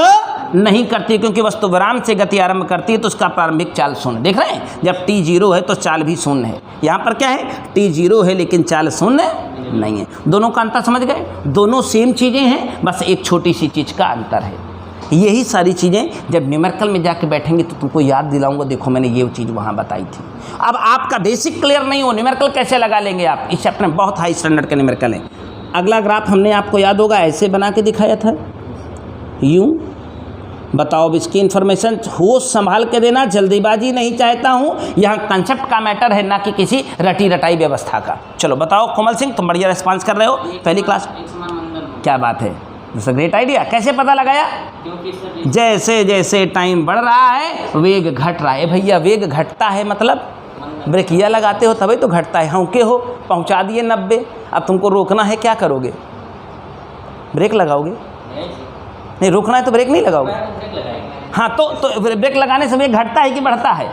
नहीं करती, क्योंकि वस्तु विराम से गति आरंभ करती है तो उसका प्रारंभिक चाल शून्य। देख रहे हैं, जब t 0 है तो चाल भी शून्य है। यहाँ पर क्या है? t 0 है लेकिन चाल शून्य नहीं है। दोनों का अंतर समझ गए? दोनों सेम चीज़ें हैं, बस एक छोटी सी चीज़ का अंतर है। यही सारी चीज़ें जब न्यूमेरिकल में जाके बैठेंगे तो तुमको याद दिलाऊंगा, देखो मैंने ये चीज़ वहाँ बताई थी। अब आपका बेसिक क्लियर नहीं हो, न्यूमेरिकल कैसे लगा लेंगे आप? इस चैप्टर में बहुत हाई स्टैंडर्ड के न्यूमेरिकल है। अगला ग्राफ हमने आपको याद होगा ऐसे बना के दिखाया था, यूँ। बताओ अब इसकी इन्फॉर्मेशन होश संभाल के देना, जल्दीबाजी नहीं चाहता हूँ। यहाँ कंसेप्ट का मैटर है, ना कि किसी रटी रटाई व्यवस्था का। चलो बताओ कोमल सिंह, तुम बढ़िया रिस्पांस कर रहे हो, पहली क्लास। एक समान मंदन। क्या बात है, इट्स अ ग्रेट आइडिया। कैसे पता लगाया? क्योंकि सर जैसे जैसे टाइम बढ़ रहा है वेग घट रहा है। भैया वेग घटता है मतलब ब्रेकिया लगाते हो तभी तो घटता है। हाँ के हो, पहुँचा दिए 90, अब तुमको रोकना है, क्या करोगे? ब्रेक लगाओगे? नहीं, रोकना है तो ब्रेक नहीं लगाओगे। हाँ, तो ब्रेक लगाने से वेग घटता है कि बढ़ता है?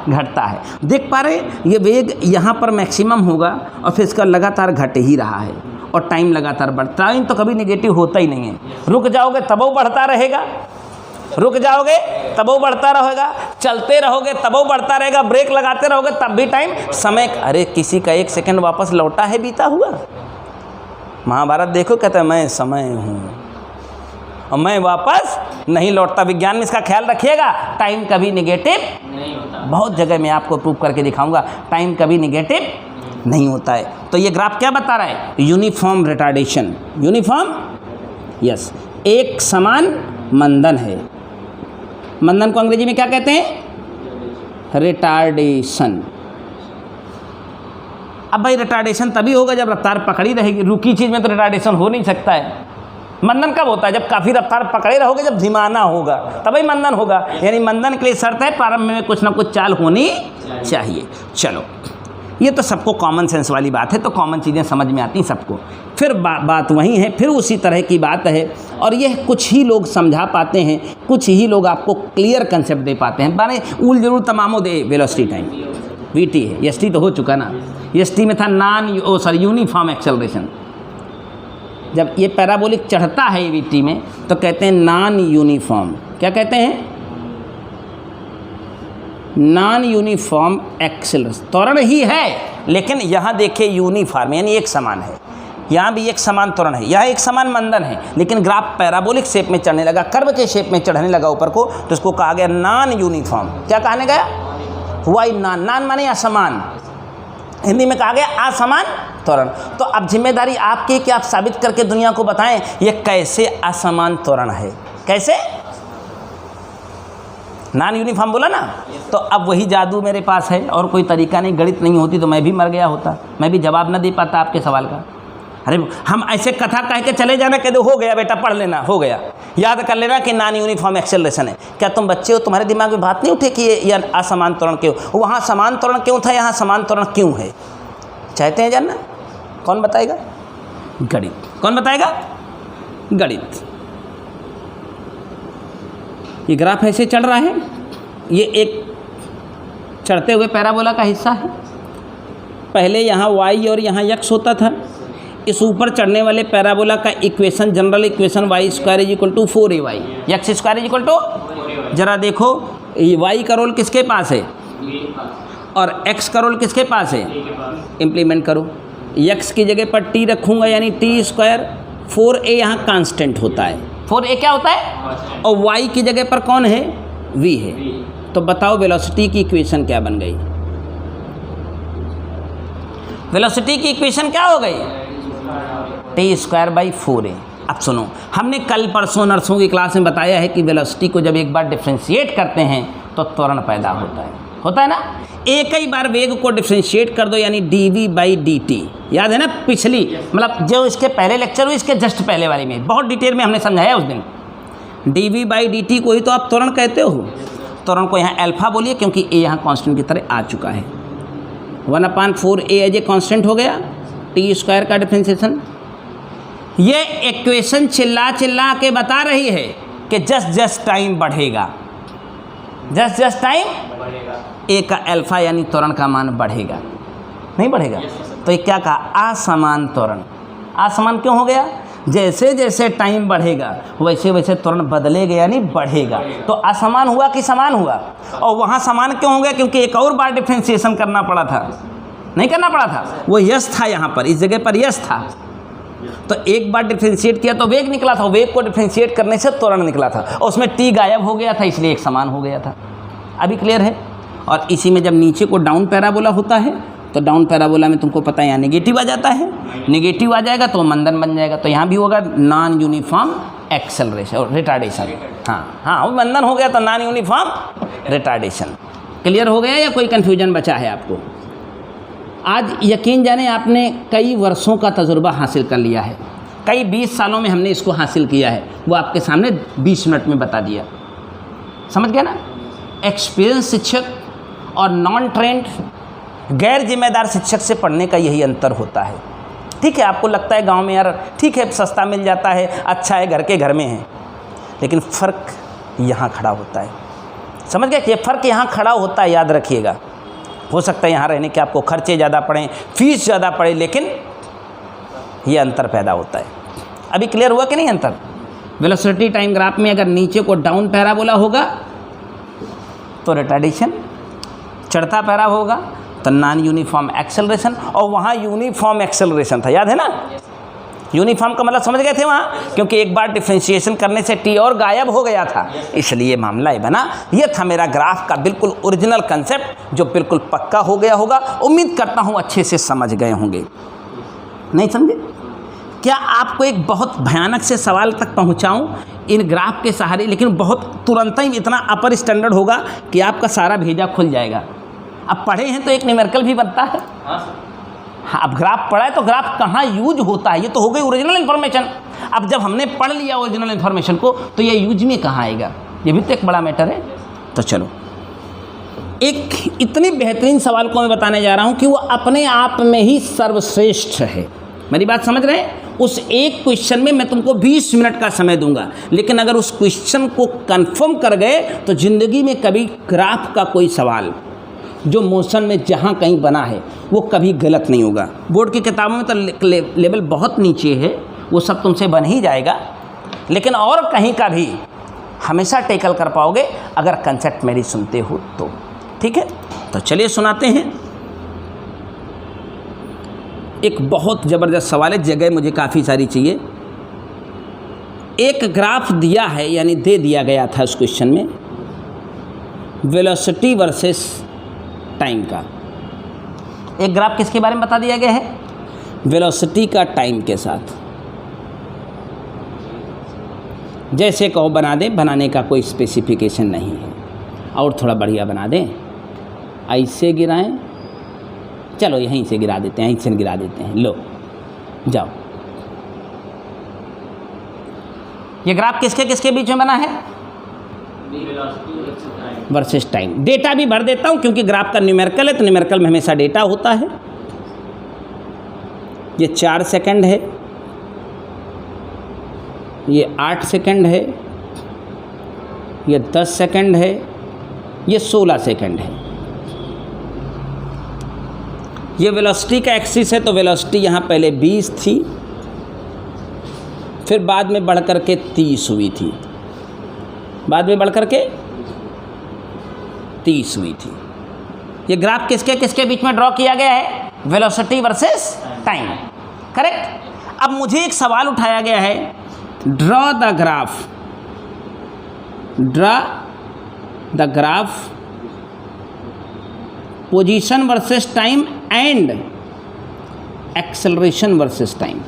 घटता है। देख पा रहे हैं, ये वेग यहाँ पर मैक्सिमम होगा और फिर इसका लगातार घट ही रहा है और टाइम लगातार बढ़ता है। तो कभी नेगेटिव होता ही नहीं है। रुक जाओगे तब वो बढ़ता रहेगा, रुक जाओगे तब वो बढ़ता रहेगा, चलते रहोगे तब वो बढ़ता रहेगा, ब्रेक लगाते रहोगे तब भी टाइम समय। अरे किसी का 1 सेकंड वापस लौटा है बीता हुआ? महाभारत देखो, कहता है मैं समय हूँ और मैं वापस नहीं लौटता। विज्ञान में इसका ख्याल रखिएगा, टाइम कभी नेगेटिव नहीं होता। बहुत जगह मैं आपको प्रूव करके दिखाऊंगा, टाइम कभी नेगेटिव नहीं होता है। तो ये ग्राफ क्या बता रहा है? Uniform retardation. यूनिफॉर्म, यस, एक समान मंदन है। मंदन को अंग्रेजी में क्या कहते हैं? रिटार्डेशन। अब भाई रिटार्डेशन तभी होगा जब रफ्तार पकड़ी रहेगी, रुकी चीज़ में तो रिटार्डेशन हो नहीं सकता है। मंदन कब होता है? जब काफ़ी रफ्तार पकड़े रहोगे, जब धीमाना होगा तभी मंदन होगा। यानी मंदन के लिए शर्त है प्रारंभ में कुछ ना कुछ चाल होनी चाहिए। चलो, ये तो सबको कॉमन सेंस वाली बात है, तो कॉमन चीज़ें समझ में आती हैं सबको। फिर बात वही है, फिर उसी तरह की बात है। और यह कुछ ही लोग समझा पाते हैं, कुछ ही लोग आपको क्लियर कंसेप्ट दे पाते हैं। माने उल जरूर तमामो दे वेलोसिटी टाइम। VT है, ST तो हो चुका ना। ST में था यूनिफॉर्म एक्सेलरेशन। जब ये पैराबोलिक चढ़ता है VT में तो कहते हैं नॉन यूनिफॉर्म। क्या कहते हैं? Non uniform acceleration. त्वरण ही है लेकिन यहाँ देखिए यूनिफॉर्म यानी एक समान है, यहाँ भी एक समान त्वरण है, यहाँ एक समान मंदन है, लेकिन ग्राफ पैराबोलिक शेप में चढ़ने लगा, कर्व के शेप में चढ़ने लगा ऊपर को, तो उसको कहा गया नॉन यूनिफॉर्म। क्या कहने गया? हुआ ही नॉन। नॉन माने असमान, हिंदी में कहा गया असमान त्वरण। तो अब जिम्मेदारी आपकी कि आप साबित करके दुनिया को बताएं ये कैसे असमान त्वरण है। कैसे? नॉन यूनिफॉर्म बोला ना, तो अब वही जादू मेरे पास है और कोई तरीका नहीं। गणित नहीं होती तो मैं भी मर गया होता, मैं भी जवाब न दे पाता आपके सवाल का। अरे हम ऐसे कथा कह के चले जाना, कह दो हो गया बेटा पढ़ लेना, हो गया, याद कर लेना कि नॉन यूनिफॉर्म एक्सेलरेशन है। क्या तुम बच्चे हो, तुम्हारे दिमाग में बात नहीं उठे कि ये असमान त्वरण क्यों? वहाँ समान त्वरण क्यों था, यहाँ समान त्वरण क्यों है? चाहते हैं जानना? कौन बताएगा? गणित। कौन बताएगा? गणित। ये ग्राफ ऐसे चढ़ रहा है, ये एक चढ़ते हुए पैराबोला का हिस्सा है। पहले यहाँ y और यहाँ x होता था। इस ऊपर चढ़ने वाले पैराबोला का equation, general equation y² = 4ay, x² = जरा देखो y का रोल किसके पास है और x का रोल किसके पास है? इम्प्लीमेंट करो। x की जगह पर t रखूँगा यानी t²। 4a यहाँ कांस्टेंट होता है, 4a क्या होता है? और y की जगह पर कौन है? v है। तो बताओ वेलोसिटी की इक्वेशन क्या बन गई? वेलोसिटी की इक्वेशन क्या हो गई? t²/4a। अब सुनो, हमने कल परसों नर्सों की क्लास में बताया है कि वेलोसिटी को जब एक बार डिफ्रेंशिएट करते हैं तो त्वरण पैदा होता है ना। एक ही बार वेग को डिफ्रेंशिएट कर दो यानी dv/dt। याद है ना पिछली, मतलब जो इसके पहले लेक्चर हुई इसके जस्ट पहले वाली में बहुत डिटेल में हमने समझाया उस दिन। dv/dt को ही तो आप त्वरण कहते हो। त्वरण को यहाँ अल्फा बोलिए क्योंकि a यहाँ कांस्टेंट की तरह आ चुका है। 1/4a एज ए कांस्टेंट हो गया, t² का डिफ्रेंशिएशन। ये इक्वेशन चिल्ला के बता रही है कि जस्ट टाइम बढ़ेगा, जस्ट टाइम ए का अल्फा यानी त्वरण का मान बढ़ेगा, नहीं बढ़ेगा। तो ये क्या कहा? असमान त्वरण। असमान क्यों हो गया? जैसे जैसे टाइम बढ़ेगा वैसे वैसे त्वरण बदलेगा यानी बढ़ेगा। तो असमान हुआ कि समान हुआ? और वहाँ समान क्यों हो गया? क्योंकि एक और बार डिफ्रेंशिएशन करना पड़ा था, नहीं करना पड़ा था। वो यस था, यहाँ पर इस जगह पर यस था, तो एक बार डिफ्रेंशिएट किया तो वेग निकला था, वेग को डिफ्रेंशिएट करने से त्वरण निकला था और उसमें टी गायब हो गया था, इसलिए एक समान हो गया था। अभी क्लियर है? और इसी में जब नीचे को डाउन पैराबोला होता है तो डाउन पैराबोला में तुमको पता है यहाँ नेगेटिव आ जाता है, नेगेटिव आ जाएगा तो मंदन बन जाएगा। तो यहाँ भी होगा नॉन यूनिफॉर्म एक्सेलरेशन और रिटार्डेशन। हाँ वो मंदन हो गया तो नॉन यूनिफॉर्म रिटार्डेशन। क्लियर हो गया या कोई कन्फ्यूजन बचा है आपको? आज यकीन जाने आपने कई वर्षों का तजुर्बा हासिल कर लिया है, कई 20 सालों में हमने इसको हासिल किया है, वो आपके सामने 20 मिनट में बता दिया। समझ गया ना? एक्सपीरियंस शिक्षक और नॉन ट्रेंड गैर जिम्मेदार शिक्षक से पढ़ने का यही अंतर होता है। ठीक है, आपको लगता है गांव में यार ठीक है सस्ता मिल जाता है, अच्छा है, घर के घर में है, लेकिन फ़र्क यहाँ खड़ा होता है। समझ गए? ये फ़र्क यहाँ खड़ा होता है, याद रखिएगा। हो सकता है यहाँ रहने के आपको खर्चे ज़्यादा पड़ें, फीस ज़्यादा पड़े, लेकिन ये अंतर पैदा होता है। अभी क्लियर हुआ कि नहीं अंतर? वेलोसिटी टाइम ग्राफ में अगर नीचे को डाउन पैराबोला होगा तो रिटार्डेशन, चढ़ता पैरा होगा तो नॉन यूनिफॉर्म एक्सेलरेशन, और वहाँ यूनिफॉर्म एक्सेलरेशन था, याद है ना? यूनिफॉर्म का मतलब समझ गए थे वहाँ, क्योंकि एक बार डिफ्रेंशिएशन करने से टी और गायब हो गया था, इसलिए मामला ही बना। ये था मेरा ग्राफ का बिल्कुल ओरिजिनल कंसेप्ट जो बिल्कुल पक्का हो गया होगा। उम्मीद करता हूँ अच्छे से समझ गए होंगे। नहीं समझे? क्या आपको एक बहुत भयानक से सवाल तक पहुँचाऊँ इन ग्राफ के सहारे, लेकिन बहुत तुरंत ही इतना अपर स्टैंडर्ड होगा कि आपका सारा भेजा खुल जाएगा। अब पढ़े हैं तो एक न्यूमेरिकल भी बनता है। हाँ, अब ग्राफ पढ़ा है तो ग्राफ कहाँ यूज होता है, ये तो हो गई ओरिजिनल इन्फॉर्मेशन। अब जब हमने पढ़ लिया ओरिजिनल इन्फॉर्मेशन को तो ये यूज में कहाँ आएगा, ये भी तो एक बड़ा मैटर है। तो चलो, एक इतने बेहतरीन सवाल को मैं बताने जा रहा हूँ कि वो अपने आप में ही सर्वश्रेष्ठ है। मेरी बात समझ रहे हैं? उस एक क्वेश्चन में मैं तुमको 20 मिनट का समय दूंगा, लेकिन अगर उस क्वेश्चन को कंफर्म कर गए तो ज़िंदगी में कभी ग्राफ का कोई सवाल, जो मोशन में जहाँ कहीं बना है वो कभी गलत नहीं होगा। बोर्ड की किताबों में तो लेवल बहुत नीचे है, वो सब तुमसे बन ही जाएगा, लेकिन और कहीं का भी हमेशा टेकल कर पाओगे अगर कंसेप्ट मेरी सुनते हो तो। ठीक है, तो चलिए सुनाते हैं। एक बहुत ज़बरदस्त सवाल है, जगह मुझे काफ़ी सारी चाहिए। एक ग्राफ दिया है, यानी दे दिया गया था उस क्वेश्चन में, वेलोसिटी वर्सेस टाइम का। एक ग्राफ किसके बारे में बता दिया गया है? वेलोसिटी का टाइम के साथ। जैसे कहो बना दें, बनाने का कोई स्पेसिफिकेशन नहीं है, और थोड़ा बढ़िया बना दें, ऐसे गिराएं, चलो यहीं से गिरा देते हैं, यहीं से गिरा देते हैं, लो जाओ। ये ग्राफ किसके किसके बीच में बना है? Versus time. डेटा भी भर देता हूँ क्योंकि ग्राफ का न्यूमेरिकल है, तो न्यूमेरिकल में हमेशा डेटा होता है। ये 4 सेकंड है, ये 8 सेकंड है, ये 10 सेकंड है, ये 16 सेकंड है। ये वेलोसिटी का एक्सिस है, तो वेलोसिटी यहाँ पहले 20 थी, फिर बाद में बढ़ कर के 30 हुई थी, बाद में बढ़ कर के 30 हुई थी। ये ग्राफ किसके किसके बीच में ड्रॉ किया गया है? Velocity versus time, correct. अब मुझे एक सवाल उठाया गया है, draw the graph, draw the graph position versus time and acceleration versus time.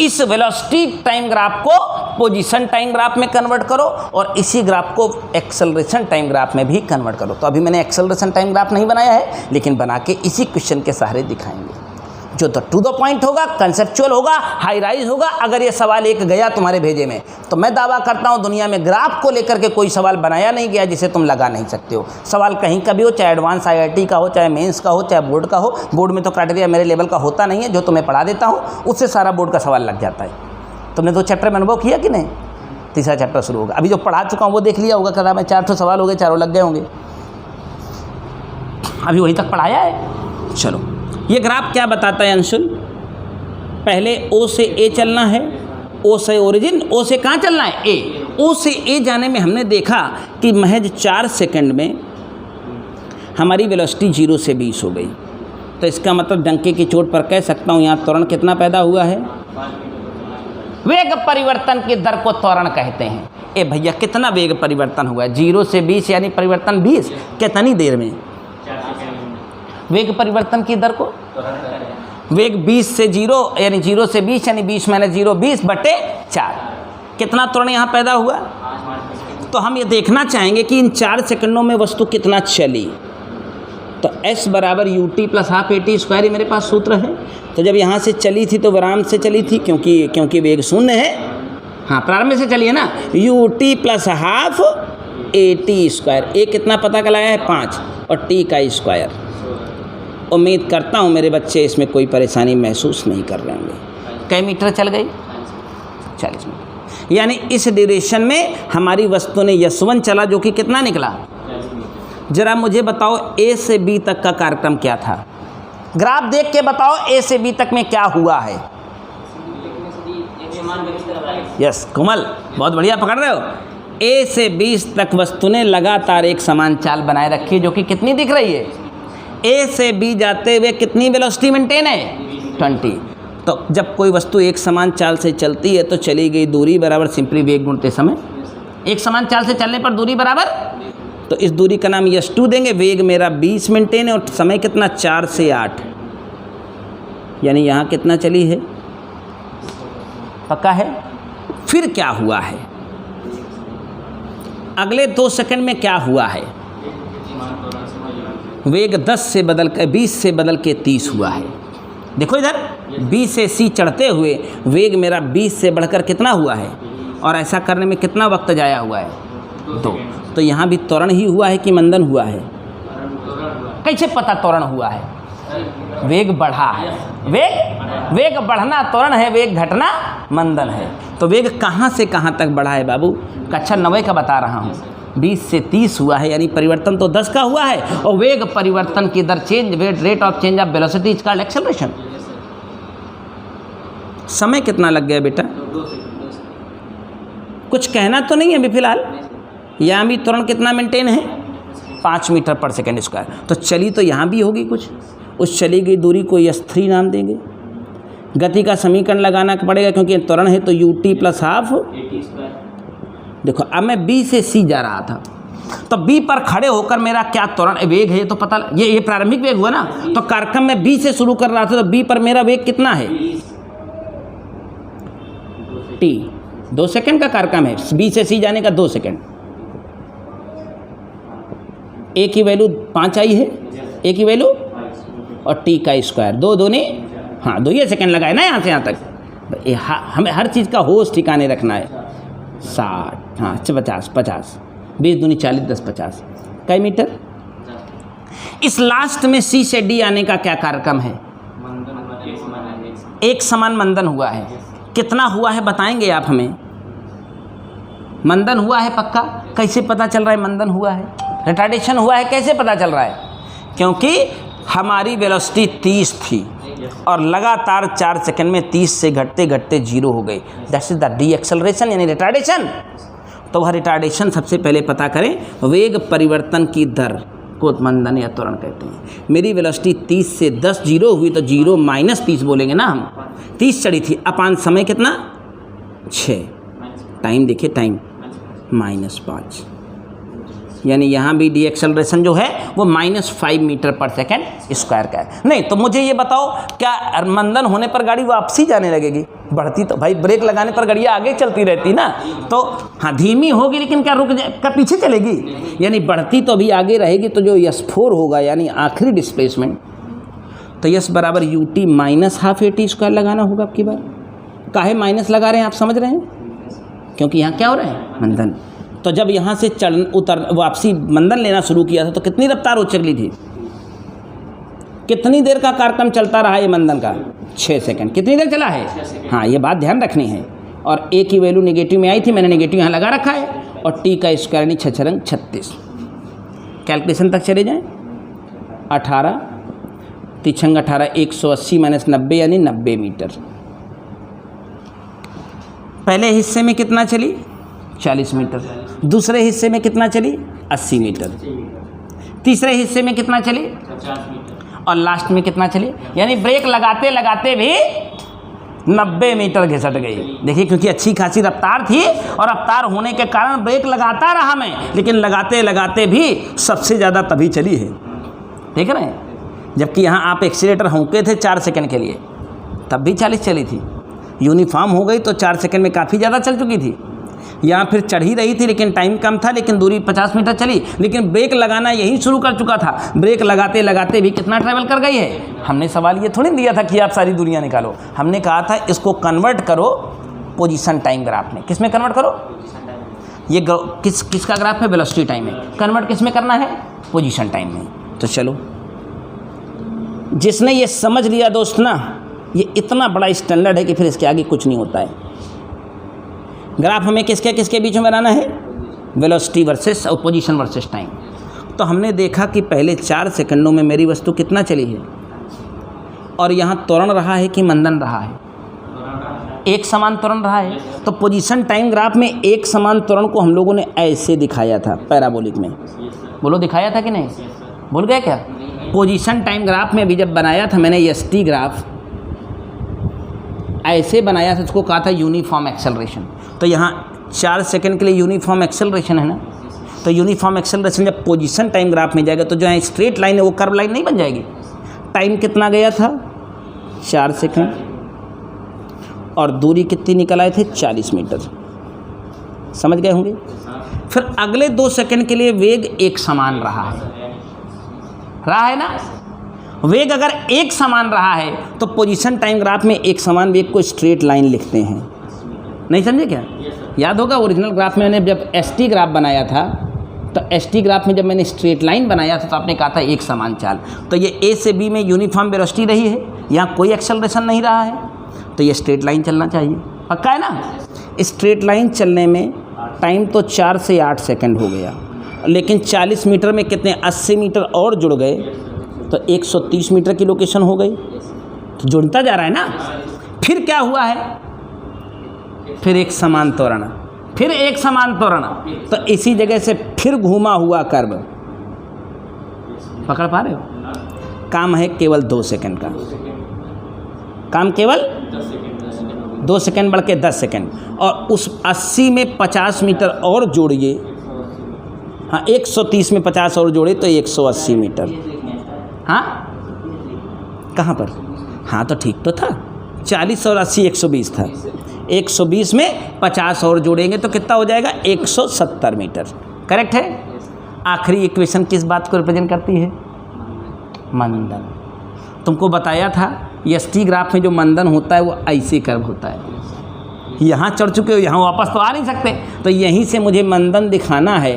इस वेलोसिटी टाइम ग्राफ को पोजीशन टाइम ग्राफ में कन्वर्ट करो और इसी ग्राफ को एक्सेलरेशन टाइम ग्राफ में भी कन्वर्ट करो। तो अभी मैंने एक्सेलरेशन टाइम ग्राफ नहीं बनाया है, लेकिन बना के इसी क्वेश्चन के सहारे दिखाएंगे, जो तो टू द पॉइंट होगा, कंसेप्चुअल होगा, हाई राइज होगा। अगर ये सवाल एक गया तुम्हारे भेजे में, तो मैं दावा करता हूँ दुनिया में ग्राफ को लेकर के कोई सवाल बनाया नहीं गया जिसे तुम लगा नहीं सकते हो। सवाल कहीं का भी हो, चाहे एडवांस IIT का हो, चाहे मेंस का हो, चाहे बोर्ड का हो। बोर्ड में तो क्राइटेरिया मेरे लेवल का होता नहीं है, जो तुम्हें पढ़ा देता हूँ उससे सारा बोर्ड का सवाल लग जाता है। तुमने 2 चैप्टर में अनुभव किया कि नहीं? तीसरा चैप्टर शुरू होगा, अभी जो पढ़ा चुका हूँ वो देख लिया होगा, कदा में 4 सवाल हो गए, चारों लग गए होंगे, अभी वहीं तक पढ़ाया है। चलो, ये ग्राफ क्या बताता है अंशुल? पहले O से A चलना है, O से ओरिजिन, O से कहाँ चलना है? A। O से A जाने में हमने देखा कि महज 4 सेकंड में हमारी वेलोसिटी 0 से 20 हो गई। तो इसका मतलब डंके की चोट पर कह सकता हूँ यहाँ त्वरण कितना पैदा हुआ है? वेग परिवर्तन की दर को त्वरण कहते हैं। ए भैया, कितना वेग परिवर्तन हुआ है? 0 से 20 यानी परिवर्तन 20, कितनी देर में? वेग परिवर्तन की दर को, वेग 20 से 0 यानी 0 से 20 यानी 20 - 0 20/4। कितना त्वरण यहाँ पैदा हुआ? तो हम ये देखना चाहेंगे कि इन 4 सेकंडों में वस्तु कितना चली। तो S बराबर UT + ½ AT स्क्वायर, ही मेरे पास सूत्र है। तो जब यहाँ से चली थी तो विराम से चली थी, क्योंकि वेग 0 है, हाँ प्रारंभ से चली है ना। UT + ½ AT स्क्वायर, A कितना पता लगाया है? 5, और T का स्क्वायर। उम्मीद करता हूँ मेरे बच्चे इसमें कोई परेशानी महसूस नहीं कर रहे होंगे। कई मीटर चल गई? 40 मीटर। यानी इस ड्यूरेशन में हमारी वस्तु ने यशवंत चला, जो कि कितना निकला? जरा मुझे बताओ A से B तक का कार्यक्रम क्या था? ग्राफ देख के बताओ A से B तक में क्या हुआ है। यस कोमल, बहुत बढ़िया पकड़ रहे हो। A से 20 तक वस्तु ने लगातार एक समान चाल बनाए रखी है, जो कि कितनी दिख रही है? A से B जाते हुए कितनी वेलोसिटी मेंटेन है? 20। तो जब कोई वस्तु एक समान चाल से चलती है तो चली गई दूरी बराबर सिंपली वेग गुणते समय। एक समान चाल से चलने पर दूरी बराबर, तो इस दूरी का नाम s2 देंगे। वेग मेरा 20 मेंटेन है और समय कितना? 4 से 8, यानी यहाँ कितना चली है? पक्का है? फिर क्या हुआ है? अगले 2 सेकंड में क्या हुआ है? वेग 10 से बदल कर 20 से बदल के 30 हुआ है। देखो इधर, B से C चढ़ते हुए वेग मेरा 20 से बढ़कर कितना हुआ है? और ऐसा करने में कितना वक्त जाया हुआ है? 2। तो यहाँ भी त्वरण ही हुआ है कि मंदन हुआ है? कैसे पता त्वरण हुआ है? वेग बढ़ा है। वेग बढ़ना त्वरण है, वेग घटना मंदन है। तो वेग कहाँ से कहाँ तक बढ़ा है बाबू? कक्षा 9 का बता रहा हूँ। 20 से 30 हुआ है, यानी परिवर्तन तो 10 का हुआ है। और वेग परिवर्तन की दर change rate of change of velocity is called acceleration. समय कितना लग गया बेटा? 2 सेकंड। कुछ कहना तो नहीं है अभी फिलहाल? यहाँ भी त्वरण कितना मेंटेन है? 5 मीटर पर सेकेंड स्क्वायर। तो चली तो यहाँ भी होगी कुछ, उस चली गई दूरी को s3 नाम देंगे। गति का समीकरण लगाना पड़ेगा क्योंकि त्वरण है तो ut प्लस हाफ। देखो अब मैं B से C जा रहा था, तो B पर खड़े होकर मेरा क्या त्वरण वेग है तो पता, ये प्रारंभिक वेग हुआ ना। तो कार्यक्रम में B से शुरू कर रहा था, तो B पर मेरा वेग कितना है? t। 2 सेकंड का कार्यक्रम है, B से C जाने का 2 सेकंड। A की वैल्यू 5 आई है, A की वैल्यू, और t का स्क्वायर 2 दूनी, हाँ 2 ही सेकंड लगाए ना यहाँ से यहाँ तक। हमें हर चीज़ का होश ठिकाने रखना है। 60, हाँ 50, 20 दूनी 40, 10 50 कई मीटर। इस लास्ट में C से D आने का क्या कार्यक्रम है? एक समान मंदन हुआ है। कितना हुआ है बताएंगे आप हमें? मंदन हुआ है पक्का? कैसे पता चल रहा है मंदन हुआ है? रिटार्डेशन हुआ है कैसे पता चल रहा है? क्योंकि हमारी वेलोसिटी 30 थी और लगातार 4 सेकंड में 30 से घटते घटते 0 हो गई। That's is the D acceleration यानी रिटार्डेशन। तो वह रिटार्डेशन सबसे पहले पता करें। वेग परिवर्तन की दर को मंदन या त्वरण कहते हैं। मेरी वेलोसिटी 30 से 10 0 हुई तो 0 माइनस 30 बोलेंगे ना हम। 30 चढ़ी थी, अपान समय कितना? 6। टाइम देखिए, टाइम -5, यानी यहाँ भी डी एक्सेलरेशन जो है वो -5 मीटर पर सेकेंड स्क्वायर का है। नहीं तो मुझे ये बताओ, क्या मंदन होने पर गाड़ी वापसी जाने लगेगी? बढ़ती तो भाई ब्रेक लगाने पर गाड़ियाँ आगे चलती रहती ना। तो हाँ धीमी होगी लेकिन क्या क्या पीछे चलेगी? यानी बढ़ती तो अभी आगे रहेगी। तो जो S4 होगा यानी आखिरी डिस्प्लेसमेंट, तो S बराबर ut minus half AT square लगाना होगा। आपकी बार काहे माइनस लगा रहे हैं आप समझ रहे हैं? क्योंकि यहाँ क्या हो रहा है? मंदन। तो जब यहाँ से वापसी मंदन लेना शुरू किया था तो कितनी रफ्तार हो चली थी? कितनी देर का कार्यक्रम चलता रहा ये मंदन का? 6 सेकंड। कितनी देर चला है? हाँ ये बात ध्यान रखनी है। और A की वैल्यू नेगेटिव में आई थी, मैंने नेगेटिव यहाँ लगा रखा है। और T का स्क्वायर यानी 6 36। कैलकुलेशन तक चले जाएँ। 18 3 18 180 माइनस 90 यानी 90 मीटर। पहले हिस्से में कितना चली? 40 मीटर। दूसरे हिस्से में कितना चली? 80 मीटर। तीसरे हिस्से में कितना चली? 50 मीटर। और लास्ट में कितना चली? यानी ब्रेक लगाते लगाते भी 90 मीटर घिसट गई। देखिए क्योंकि अच्छी खासी रफ्तार थी और रफ्तार होने के कारण ब्रेक लगाता रहा मैं, लेकिन लगाते लगाते भी सबसे ज़्यादा तभी चली है। देख रहे हैं? जबकि यहाँ आप एक्सीलेटर होंके थे 4 सेकंड के लिए, तब भी 40 चली थी। यूनिफॉर्म हो गई तो 4 सेकंड में काफ़ी ज़्यादा चल चुकी थी। यहाँ फिर चढ़ ही रही थी लेकिन टाइम कम था, लेकिन दूरी 50 मीटर चली। लेकिन ब्रेक लगाना यही शुरू कर चुका था। ब्रेक लगाते लगाते भी कितना ट्रैवल कर गई है? हमने सवाल ये थोड़ी दिया था कि आप सारी दुनिया निकालो। हमने कहा था इसको कन्वर्ट करो पोजीशन टाइम ग्राफ में। किस में कन्वर्ट करो? ये किसका ग्राफ है? वेलोसिटी टाइम में। कन्वर्ट किस में करना है? पोजीशन टाइम में। तो चलो, जिसने ये समझ लिया दोस्त ना, ये इतना बड़ा स्टैंडर्ड है कि फिर इसके आगे कुछ नहीं होता है। ग्राफ हमें किसके किसके बीच में बनाना है? वेलोसिटी वर्सेस और पोजीशन वर्सेस टाइम। तो हमने देखा कि पहले 4 सेकंडों में मेरी वस्तु कितना चली है, और यहाँ त्वरण रहा है कि मंदन रहा है? एक समान त्वरण रहा है। तो पोजीशन टाइम ग्राफ में एक समान त्वरण को हम लोगों ने ऐसे दिखाया था पैराबोलिक में। बोलो दिखाया था कि नहीं? भूल गए क्या? पोजीशन टाइम ग्राफ में भी जब बनाया था मैंने ST ग्राफ ऐसे बनाया था, उसको कहा था यूनिफॉर्म एक्सेलरेशन। तो यहाँ 4 सेकंड के लिए यूनिफॉर्म एक्सेलरेशन है ना। तो यूनिफॉर्म एक्सेलरेशन जब पोजीशन टाइम ग्राफ में जाएगा तो जो है स्ट्रेट लाइन है वो कर्व लाइन नहीं बन जाएगी। टाइम कितना गया था? 4 सेकंड। और दूरी कितनी निकल आए थे? 40 मीटर। समझ गए होंगे? फिर अगले 2 सेकंड के लिए वेग एक समान रहा है ना। वेग अगर एक समान रहा है तो पोजीशन टाइम ग्राफ में एक समान वेग को स्ट्रेट लाइन लिखते हैं। नहीं समझे क्या? याद होगा ओरिजिनल ग्राफ में मैंने जब ST ग्राफ बनाया था, तो ST ग्राफ में जब मैंने स्ट्रेट लाइन बनाया था तो आपने कहा था एक समान चाल। तो ये A से B में यूनिफॉर्म वेलोसिटी रही है, यहाँ कोई एक्सेलरेशन नहीं रहा है, तो ये स्ट्रेट लाइन चलना चाहिए। पक्का है ना? स्ट्रेट लाइन चलने में टाइम तो 4 से 8 सेकंड हो गया, लेकिन 40 मीटर में कितने 80 मीटर और जुड़ गए तो 130 मीटर की लोकेशन हो गई। तो जुड़ता जा रहा है ना। फिर क्या हुआ है, फिर एक समान त्वरण, फिर एक समान त्वरण, तो इसी जगह से फिर घूमा हुआ कर्व। पकड़ पा रहे हो? काम है केवल 2 सेकंड का, काम केवल 2 सेकंड बढ़ के 10 सेकंड, और उस 80 में 50 मीटर और जोड़िए। हाँ, 130 में 50 और जोड़े तो 180 मीटर। हाँ, कहाँ पर? हाँ, तो ठीक तो था, 40 और 80 120 था। 120 में 50 और जोड़ेंगे तो कितना हो जाएगा? 170 मीटर। करेक्ट है। आखिरी इक्वेशन किस बात को रिप्रेजेंट करती है? मंदन। तुमको बताया था एसटी ग्राफ में जो मंदन होता है वो ऐसे कर्व होता है। यहाँ चढ़ चुके हो, यहाँ वापस तो आ नहीं सकते, तो यहीं से मुझे मंदन दिखाना है।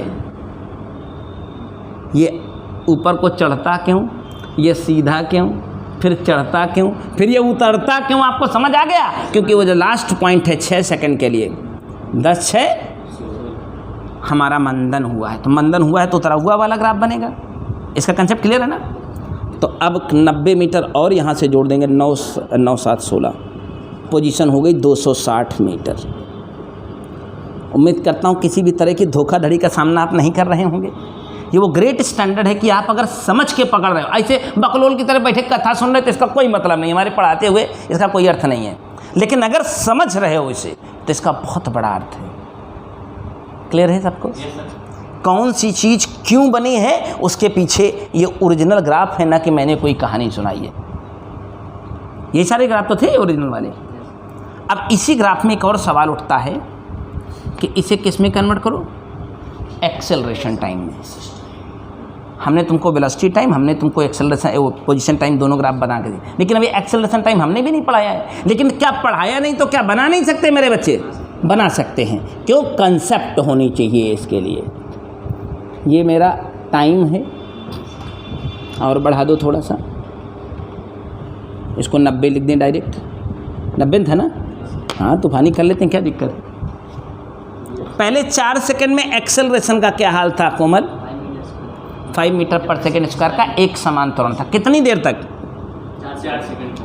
ये ऊपर को चढ़ता क्यों, ये सीधा क्यों, फिर चढ़ता क्यों, फिर ये उतरता क्यों? आपको समझ आ गया? क्योंकि वो जो लास्ट पॉइंट है 6 सेकंड के लिए, 10-6 हमारा मंदन हुआ है। तो मंदन हुआ है तो उतरा हुआ वाला ग्राफ बनेगा। इसका कंसेप्ट क्लियर है ना? तो अब 90 मीटर और यहाँ से जोड़ देंगे, 9 7 16, पोजीशन हो गई 260 मीटर। उम्मीद करता हूँ किसी भी तरह की धोखाधड़ी का सामना आप नहीं कर रहे होंगे। ये वो ग्रेट स्टैंडर्ड है कि आप अगर समझ के पकड़ रहे हो, ऐसे बकलोल की तरह बैठे कथा सुन रहे तो इसका कोई मतलब नहीं, हमारे पढ़ाते हुए इसका कोई अर्थ नहीं है। लेकिन अगर समझ रहे हो इसे तो इसका बहुत बड़ा अर्थ है। क्लियर है सबको? कौन सी चीज़ क्यों बनी है उसके पीछे ये ओरिजिनल ग्राफ है, ना कि मैंने कोई कहानी सुनाई है। ये सारे ग्राफ तो थे ओरिजिनल वाले। अब इसी ग्राफ में एक और सवाल उठता है कि इसे किस में कन्वर्ट करो? एक्सेलरेशन टाइम में। हमने तुमको वेलोसिटी टाइम, हमने तुमको एक्सेलरेशन पोजीशन टाइम दोनों ग्राफ बना के दिए, लेकिन अभी एक्सेलरेशन टाइम हमने भी नहीं पढ़ाया है। लेकिन क्या पढ़ाया नहीं तो क्या बना नहीं सकते मेरे बच्चे? बना सकते हैं। क्यों? कंसेप्ट होनी चाहिए इसके लिए। ये मेरा टाइम है, और बढ़ा दो थोड़ा सा, इसको 90 लिख दें डायरेक्ट। 90 था ना? हाँ, तूफानी कर लेते हैं, क्या दिक्कत है। पहले 4 सेकंड में एक्सेलरेशन का क्या हाल था कोमल? 5 मीटर पर सेकंड स्क्वायर का एक समान त्वरण था। कितनी देर तक? 4 सेकंड।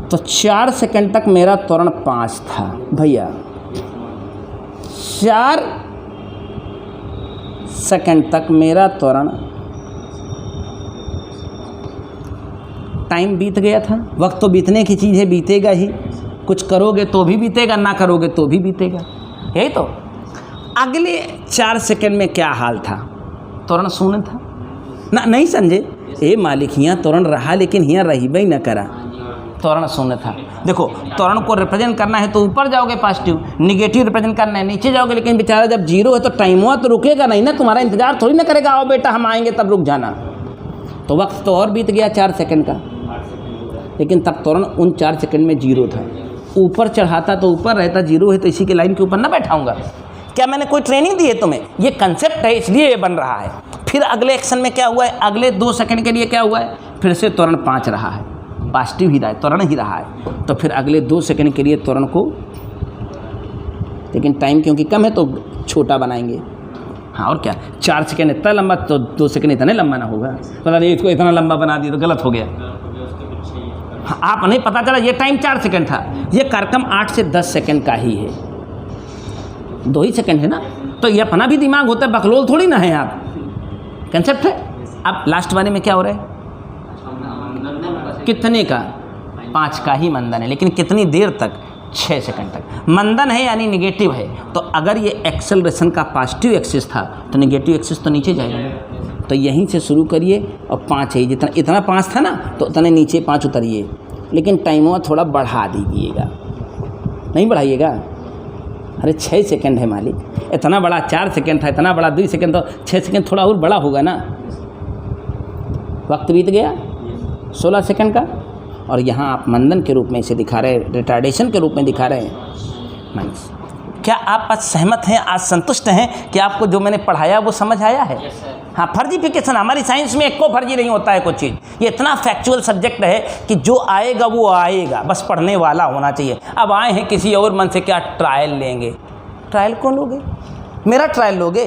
तो 4 सेकंड तक मेरा त्वरण 5 था भैया। 4 सेकंड तक मेरा त्वरण, टाइम बीत गया था। वक्त तो बीतने की चीज़ है, बीतेगा ही। कुछ करोगे तो भी बीतेगा, ना करोगे तो भी बीतेगा, यही तो। अगले 4 सेकंड में क्या हाल था? त्वरण शून्य था ना? नहीं समझे? ए मालिक, यहाँ त्वरण रहा लेकिन यहाँ रही भी न करा, त्वरण शून्य था। देखो, त्वरण को रिप्रेजेंट करना है तो ऊपर जाओगे पॉजिटिव, निगेटिव रिप्रेजेंट करना है नीचे जाओगे। लेकिन बेचारा जब जीरो है तो टाइम हुआ तो रुकेगा नहीं ना, तुम्हारा इंतजार थोड़ी ना करेगा, आओ बेटा हम आएंगे तब रुक जाना। तो वक्त तो और बीत गया 4 सेकंड का, लेकिन तब त्वरण उन 4 सेकंड में जीरो था। ऊपर चढ़ाता तो ऊपर रहता, जीरो है तो इसी के लाइन के ऊपर ना बैठाऊंगा। क्या मैंने कोई ट्रेनिंग दी है तुम्हें? ये कंसेप्ट है, इसलिए ये बन रहा है। फिर अगले एक्शन में क्या हुआ है? अगले 2 सेकंड के लिए क्या हुआ है? फिर से त्वरण 5 रहा है, पॉजिटिव ही रहा है, त्वरण ही रहा है। तो फिर अगले 2 सेकंड के लिए त्वरण को, लेकिन टाइम क्योंकि कम है तो छोटा बनाएंगे। हाँ, और क्या, 4 सेकंड इतना लंबा तो 2 सेकंड इतने लंबा ना होगा। पता नहीं इसको इतना लंबा बना दिया तो गलत हो गया। हाँ, आप नहीं पता चला ये टाइम 4 सेकंड था, ये कार्यक्रम 8 से 10 सेकंड का ही है, 2 ही सेकंड है ना। तो ये अपना भी दिमाग होता है, बकलोल थोड़ी ना है आप। कंसेप्ट है। अब लास्ट वाले में क्या हो रहा है? कितने का? 5 का ही मंदन है, लेकिन कितनी देर तक? 6 सेकंड तक। मंदन है यानी निगेटिव है, तो अगर ये एक्सेलरेशन का पॉजिटिव एक्सिस था तो निगेटिव एक्सिस तो नीचे जाएगा। तो यहीं से शुरू करिए और 5 है, जितना इतना 5 था ना तो उतने नीचे 5 उतरिए, लेकिन टाइम थोड़ा बढ़ा दीजिएगा, नहीं बढ़ाइएगा। अरे 6 सेकंड है मालिक, इतना बड़ा 4 सेकंड था, इतना बड़ा 2 सेकंड, तो 6 सेकंड थोड़ा और बड़ा होगा ना। वक्त बीत गया 16 सेकंड का, और यहाँ आप मंदन के रूप में इसे दिखा रहे हैं, रिटार्डेशन के रूप में दिखा रहे हैं। माइनस। क्या आप आज सहमत हैं, आज संतुष्ट हैं कि आपको जो मैंने पढ़ाया वो समझ आया है? हाँ, फर्जीफिकेशन हमारी साइंस में एको फर्जी नहीं होता है कुछ चीज़। ये इतना फैक्चुअल सब्जेक्ट है कि जो आएगा वो आएगा, बस पढ़ने वाला होना चाहिए। अब आए हैं किसी और मन से क्या ट्रायल लेंगे? ट्रायल कौन लोगे? मेरा ट्रायल लोगे?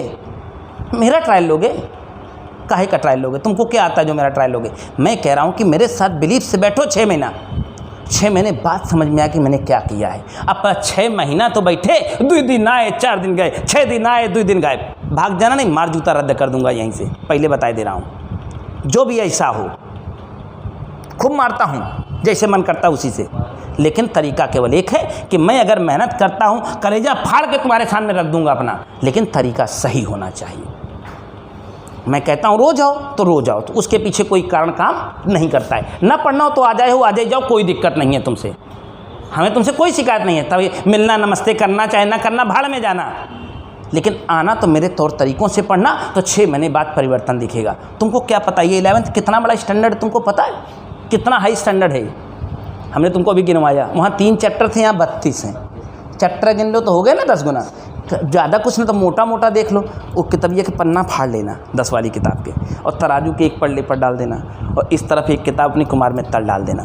मेरा ट्रायल लोगे? काहे का ट्रायल लोगे? तुमको क्या आता है जो मेरा ट्रायल लोगे? मैं कह रहा हूँ कि मेरे साथ बिलीफ से बैठो 6 महीना, 6 महीने बाद समझ में आया कि मैंने क्या किया है। अब 6 महीना तो बैठे, 2 दिन आए 4 दिन गए, 6 दिन आए 2 दिन गए, भाग जाना नहीं, मार जूता रद्द कर दूंगा यहीं से, पहले बता दे रहा हूँ। जो भी ऐसा हो, खूब मारता हूँ जैसे मन करता है उसी से, लेकिन तरीका केवल एक है कि मैं अगर मेहनत करता हूँ कलेजा फाड़ के तुम्हारे सामने रख दूंगा अपना, लेकिन तरीका सही होना चाहिए। मैं कहता हूँ रोज आओ तो रोज आओ, तो उसके पीछे कोई कारण काम नहीं करता है। ना पढ़ना हो तो आ जाओ, कोई दिक्कत नहीं है तुमसे, हमें तुमसे कोई शिकायत नहीं है। तभी मिलना, नमस्ते करना, चाहे ना करना, भाड़ में जाना, लेकिन आना तो मेरे तौर तरीक़ों से पढ़ना, तो 6 महीने बाद परिवर्तन दिखेगा। तुमको क्या पता ये 11th कितना बड़ा स्टैंडर्ड, तुमको पता है कितना हाई स्टैंडर्ड है? हमने तुमको अभी गिनवाया, वहाँ 3 चैप्टर थे, यहाँ 32 हैं। चैप्टर गिन लो तो हो गए ना 10 गुना। ज़्यादा कुछ नहीं तो मोटा मोटा देख लो, वो किताबिया के पन्ना फाड़ लेना 10 वाली किताब के, और तराजू के एक पल्ले पर डाल देना, और इस तरफ एक किताब अपनी कुमार मित्तल डाल देना,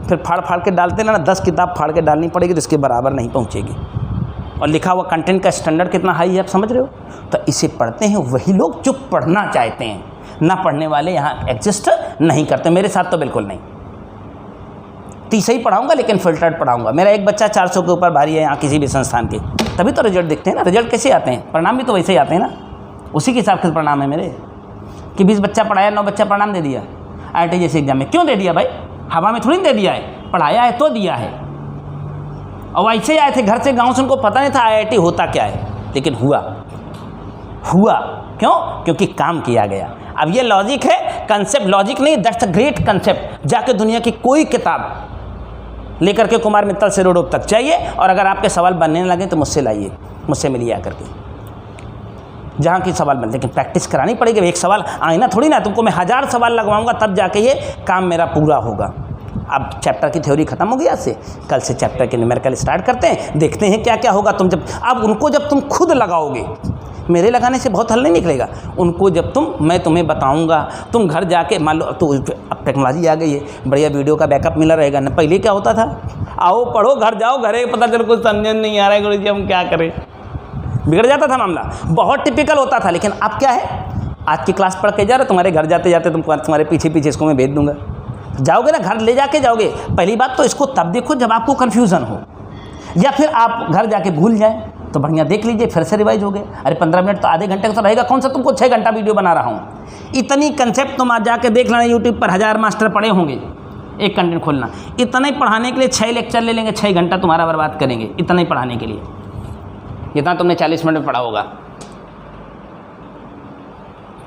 फिर फाड़ फाड़ के डालते ना 10 किताब फाड़ के डालनी पड़ेगी, तो इसके बराबर नहीं पहुँचेगी। और लिखा हुआ कंटेंट का स्टैंडर्ड कितना हाई है, आप समझ रहे हो? तो इसे पढ़ते हैं वही लोग जो पढ़ना चाहते हैं, ना पढ़ने वाले यहाँ एग्जिस्ट नहीं करते। मेरे साथ तो बिल्कुल नहीं। 30 ही पढ़ाऊंगा, लेकिन फिल्टर्ड पढ़ाऊंगा। मेरा एक बच्चा 400 के ऊपर भारी है यहाँ किसी भी संस्थान के, तभी तो रिजल्ट दिखते हैं ना। रिजल्ट कैसे आते हैं? परिणाम भी तो वैसे ही आते हैं ना, उसी के हिसाब से परिणाम है मेरे। कि 20 बच्चा पढ़ाया, 9 बच्चा परिणाम दे दिया IIT जैसे एग्जाम में। क्यों दे दिया भाई? हवा में थोड़ी दे दिया है, पढ़ाया है तो दिया है। और ऐसे आए थे घर से, गाँव से, उनको पता नहीं था IIT होता क्या है, लेकिन हुआ। क्यों? क्योंकि काम किया गया। अब ये लॉजिक है, कंसेप्ट लॉजिक नहीं, दैट्स अ ग्रेट कंसेप्ट। जाके दुनिया की कोई किताब लेकर के कुमार मित्तल से रोडोप तक चाहिए, और अगर आपके सवाल बनने लगे तो मुझसे लाइए, मुझसे मिलिए आकर के, जहाँ की सवाल बन। लेकिन प्रैक्टिस करानी पड़ेगी। एक सवाल आईना थोड़ी ना, तुमको मैं 1000 सवाल लगवाऊंगा तब जाके ये काम मेरा पूरा होगा। अब चैप्टर की थ्योरी खत्म हो गई, आज से कल से चैप्टर के न्यूमेरिकल स्टार्ट करते हैं, देखते हैं क्या क्या होगा। तुम जब अब उनको जब तुम खुद लगाओगे, मेरे लगाने से बहुत हल नहीं निकलेगा। उनको जब मैं तुम्हें बताऊंगा, तुम घर जाके मान लो, तो अब टेक्नोलॉजी आ गई है, बढ़िया वीडियो का बैकअप मिला रहेगा ना। पहले क्या होता था, आओ पढ़ो, घर जाओ, घरे पता चलो कुछ समझ नहीं आ रहा है, गुरुजी हम क्या करें, बिगड़ जाता था मामला, बहुत टिपिकल होता था। लेकिन अब क्या है, आज की क्लास पढ़ के जा रहे, तुम्हारे घर जाते जाते तुम्हारे पीछे पीछे इसको मैं भेज दूंगा, जाओगे ना, घर ले जाके जाओगे। पहली बात तो इसको तब देखो जब आपको कन्फ्यूज़न हो, या फिर आप घर जाके भूल जाए, तो बढ़िया देख लीजिए, फिर से रिवाइज हो गए। अरे 15 मिनट तो आधे घंटे का तो रहेगा, कौन सा तुमको 6 घंटा वीडियो बना रहा हूँ। इतनी कंसेप्ट तुम आज जाके देख लेना, यूट्यूब पर 1000 मास्टर पड़े होंगे, एक कंटेंट खोलना। इतना ही पढ़ाने के लिए 6 लेक्चर ले लेंगे, 6 घंटा तुम्हारा बर्बाद करेंगे, इतना ही पढ़ाने के लिए, जितना तुमने 40 मिनट में पढ़ा होगा।